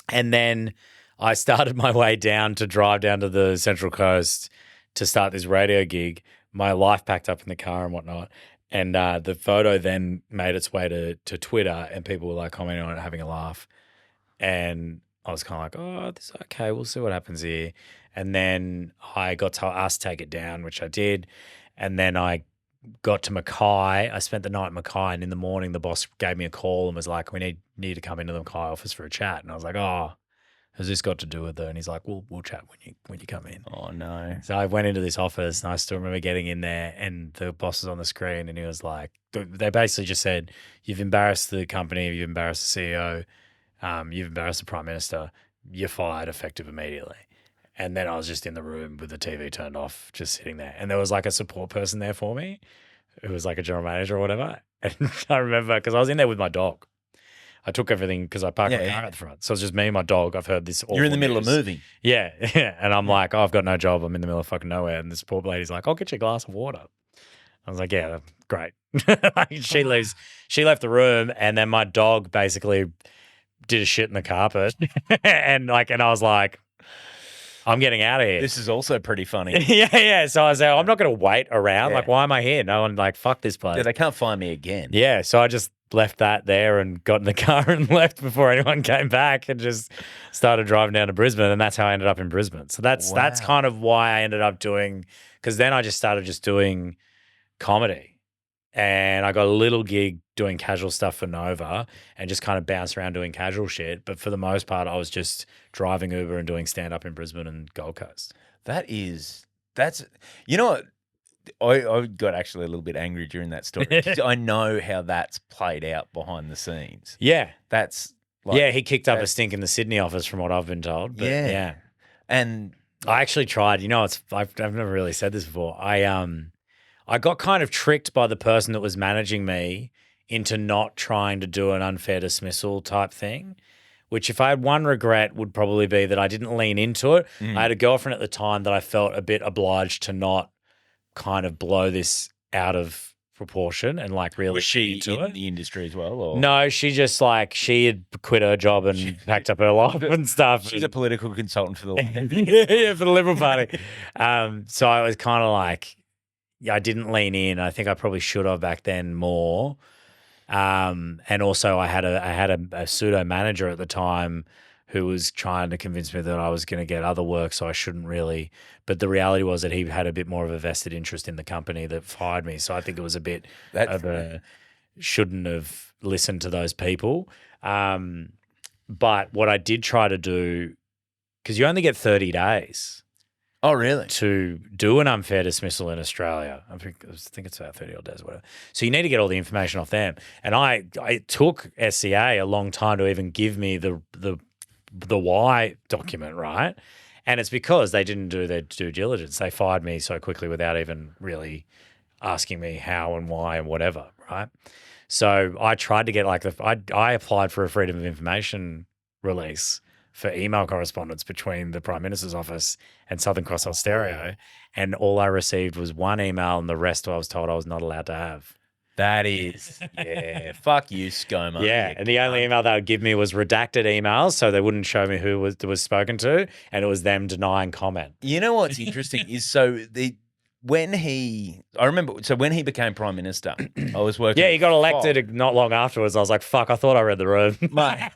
and then I started my way down to drive down to the Central Coast to start this radio gig. My life packed up in the car and whatnot. And the photo then made its way to Twitter and people were commenting on it, having a laugh. And I was kind of oh, this okay, we'll see what happens here. And then I got asked to take it down, which I did. And then I got to Mackay. I spent the night at Mackay, and in the morning the boss gave me a call and was we need to come into the Mackay office for a chat. And I was oh, has this got to do with it? And he's we'll chat when you come in. Oh, no. So I went into this office and I still remember getting in there and the boss was on the screen and he was they basically just said, you've embarrassed the company, you've embarrassed the CEO, you've embarrassed the Prime Minister, you're fired effective immediately. And then I was just in the room with the TV turned off, just sitting there. And there was a support person there for me who was a general manager or whatever. And I remember, because I was in there with my dog. I took everything because I parked my car at the front. So it's just me and my dog. I've heard this. You're in the middle of moving. Yeah. And I'm like, oh, I've got no job. I'm in the middle of fucking nowhere. And this poor lady's like, I'll get you a glass of water. I was like, yeah, great. She left the room, and then my dog basically did a shit in the carpet. and I was like, I'm getting out of here. This is also pretty funny. yeah. So I was like, I'm not going to wait around. Like, why am I here? No one, like, fuck this place. Yeah, they can't find me again. Yeah. So I just left that there and got in the car and left before anyone came back and just started driving down to Brisbane. And that's how I ended up in Brisbane. So that's kind of why I ended up doing, because then I just started doing comedy. And I got a little gig doing casual stuff for Nova and just kind of bounced around doing casual shit. But for the most part, I was just driving Uber and doing stand-up in Brisbane and Gold Coast. That's you know what? I got actually a little bit angry during that story because I know how that's played out behind the scenes. Yeah. That's he kicked up a stink in the Sydney office from what I've been told. But yeah. And I actually tried, I've never really said this before. I got kind of tricked by the person that was managing me into not trying to do an unfair dismissal type thing, which if I had one regret would probably be that I didn't lean into it. I had a girlfriend at the time that I felt a bit obliged to not kind of blow this out of proportion and like really was she in the industry as well? Or? No, she just she had quit her job and packed up her life and stuff. She's a political consultant for the for the Liberal Party. So I was kind of like, I didn't lean in. I think I probably should have back then more. And also I had a pseudo manager at the time who was trying to convince me that I was going to get other work, so I shouldn't really. But the reality was that he had a bit more of a vested interest in the company that fired me. So I think it was a bit shouldn't have listened to those people. But what I did try to do, because you only get 30 days. Oh, really? To do an unfair dismissal in Australia. I think it's about 30 odd days or whatever. So you need to get all the information off them. And it took SCA a long time to even give me the why document, right? And it's because they didn't do their due diligence. They fired me so quickly without even really asking me how and why and whatever, right? So I tried to get I applied for a freedom of information release for email correspondence between the Prime Minister's office and Southern Cross Austereo, and all I received was one email, and the rest I was told I was not allowed to have. That is, fuck you, ScoMo. Yeah, and the only email they would give me was redacted emails, so they wouldn't show me who was spoken to, and it was them denying comment. You know what's interesting is when he became Prime Minister, I was working. Yeah, he got elected not long afterwards. I was like, fuck, I thought I read the room. Mate.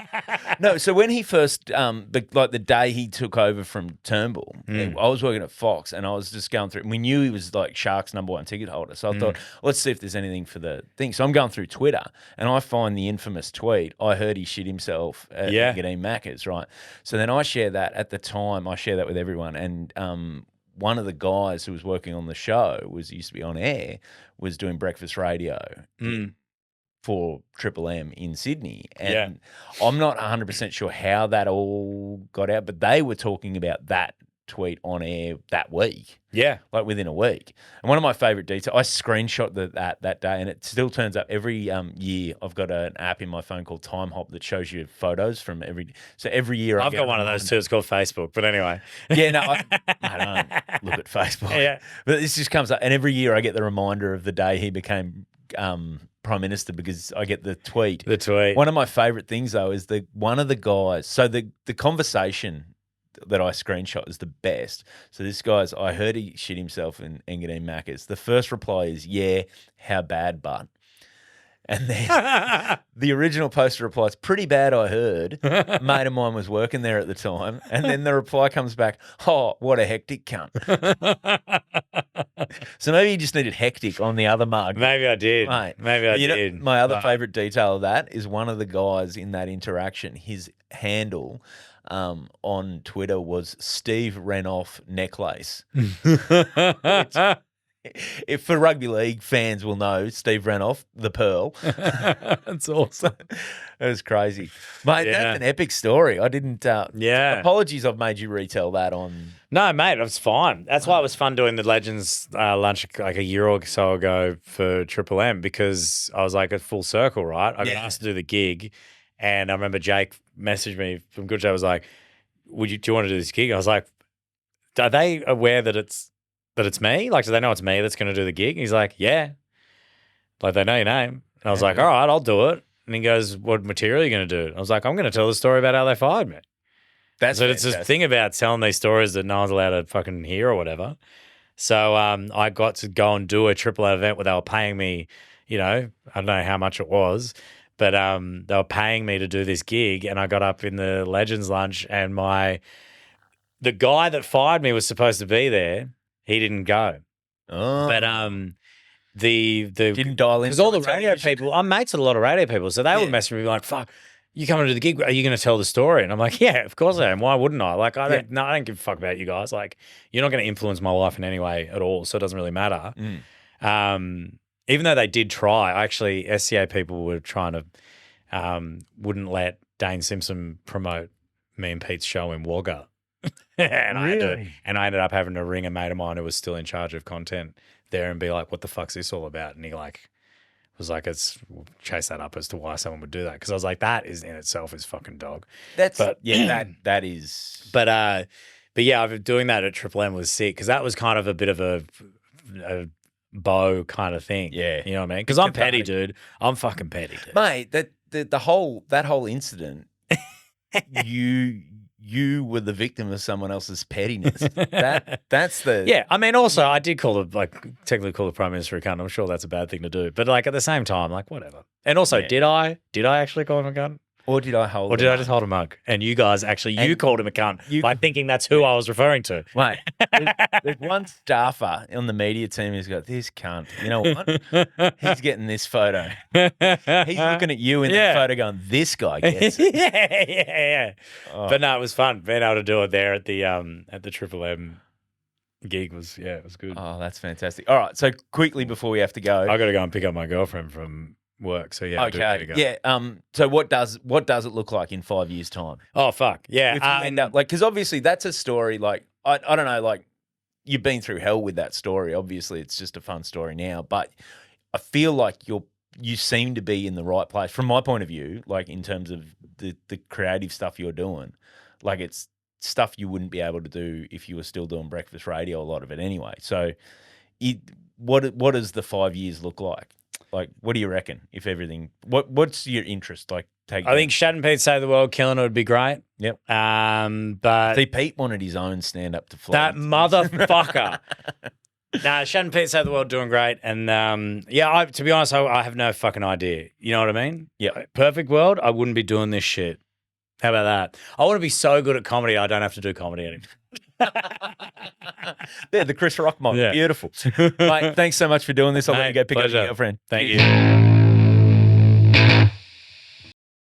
No, so when he first, the day he took over from Turnbull, I was working at Fox and I was just going through, and we knew he was like Shark's #1 ticket holder. So I thought, let's see if there's anything for the thing. So I'm going through Twitter and I find the infamous tweet, I heard he shit himself at Engadine Macca's, right? So then I share that at the time, I share that with everyone. And, one of the guys who was working on the show used to be on air, was doing breakfast radio for Triple M in Sydney. And I'm not 100% sure how that all got out, but they were talking about that tweet on air that week. Yeah. Like within a week. And one of my favourite details, I screenshot that day, and it still turns up every year. I've got an app in my phone called Time Hop that shows you photos from every year. I've got one of those too. It's called Facebook. But anyway. Yeah, no, I don't look at Facebook. Yeah. But this just comes up, and every year I get the reminder of the day he became Prime Minister because I get the tweet. The tweet. One of my favourite things though is one of the guys. So the conversation that I screenshot is the best. So this guy's, I heard he shit himself in Engadine Macca's. The first reply is, yeah, how bad, but. And then the original poster replies, pretty bad, I heard. A mate of mine was working there at the time. And then the reply comes back, oh, what a hectic cunt. So maybe you just needed hectic on the other mug. Maybe I did. Mate, maybe I did. My other favourite detail of that is one of the guys in that interaction, his handle on Twitter was Steve Renoff necklace. If for rugby league fans will know Steve Renoff, the Pearl. That's awesome. It was crazy. Mate, that's an epic story. I didn't apologies I've made you retell that on. No, mate, it was fine. That's why it was fun doing the Legends lunch like a year or so ago for Triple M, because I was like a full circle, right? I got asked to do the gig. And I remember Jake messaged me from Good Show, was like, do you want to do this gig? I was like, are they aware that it's me? Like, do they know it's me that's going to do the gig? And he's like, yeah. Like, they know your name. And I was like, all right, I'll do it. And he goes, what material are you going to do? I was like, I'm going to tell the story about how they fired me. It's this thing about telling these stories that no one's allowed to fucking hear or whatever. So I got to go and do a Triple M event where they were paying me, I don't know how much it was, but they were paying me to do this gig, and I got up in the Legends Lunch, and the guy that fired me was supposed to be there. He didn't go. Oh. But the didn't dial in because all the radio people, I'm mates with a lot of radio people, so they would mess with me like, fuck, you coming to the gig? Are you going to tell the story? And I'm like, yeah, of course I am. Why wouldn't I? Like, I don't give a fuck about you guys. Like, you're not going to influence my life in any way at all, so it doesn't really matter. Even though they did try, actually, SCA people were trying to, wouldn't let Dane Simpson promote me and Pete's show in Wagga. And I ended up having to ring a mate of mine who was still in charge of content there and be like, what the fuck's this all about? And he was like, chase that up as to why someone would do that. Because I was like, that is in itself is fucking dog. That is. But yeah, doing that at Triple M was sick because that was kind of a bit of a bow kind of thing. Yeah. You know what I mean? Because I'm petty, dude. I'm fucking petty, dude. Mate, that whole incident, you were the victim of someone else's pettiness. That's the... Yeah, I mean, also, I did technically call the Prime Minister a cunt. I'm sure that's a bad thing to do. But, at the same time, whatever. And also, did I actually call him a cunt? Or did I hold Or did I just hold a mug? And you guys you called him a cunt by thinking that's who I was referring to. Mate, there's one staffer on the media team who's got this cunt. You know what? He's getting this photo. He's looking at you in the photo going, this guy gets it. yeah. Oh. But no, it was fun. Being able to do it there at the Triple M gig was good. Oh, that's fantastic. All right, so quickly before we have to go. I got to go and pick up my girlfriend from work, so yeah. Okay. Yeah. So what does it look like in 5 years' time? Oh fuck. Yeah. If you end up because obviously that's a story. Like I don't know. Like you've been through hell with that story. Obviously, it's just a fun story now. But I feel like you seem to be in the right place from my point of view. Like in terms of the creative stuff you're doing. Like it's stuff you wouldn't be able to do if you were still doing breakfast radio. A lot of it anyway. So, what does the 5 years look like? Like, what do you reckon? If everything, what's your interest? Like, I think Shad and Pete Save the World killing it would be great. Yep. But see, Pete wanted his own stand up to fly. That motherfucker. Nah, Shad and Pete Save the World doing great, and to be honest, I have no fucking idea. You know what I mean? Yeah. Perfect world, I wouldn't be doing this shit. How about that? I want to be so good at comedy, I don't have to do comedy anymore. The Chris Rock model. Yeah. Beautiful. Mate, thanks so much for doing this. I'll let you go pick up your girlfriend. Thank you.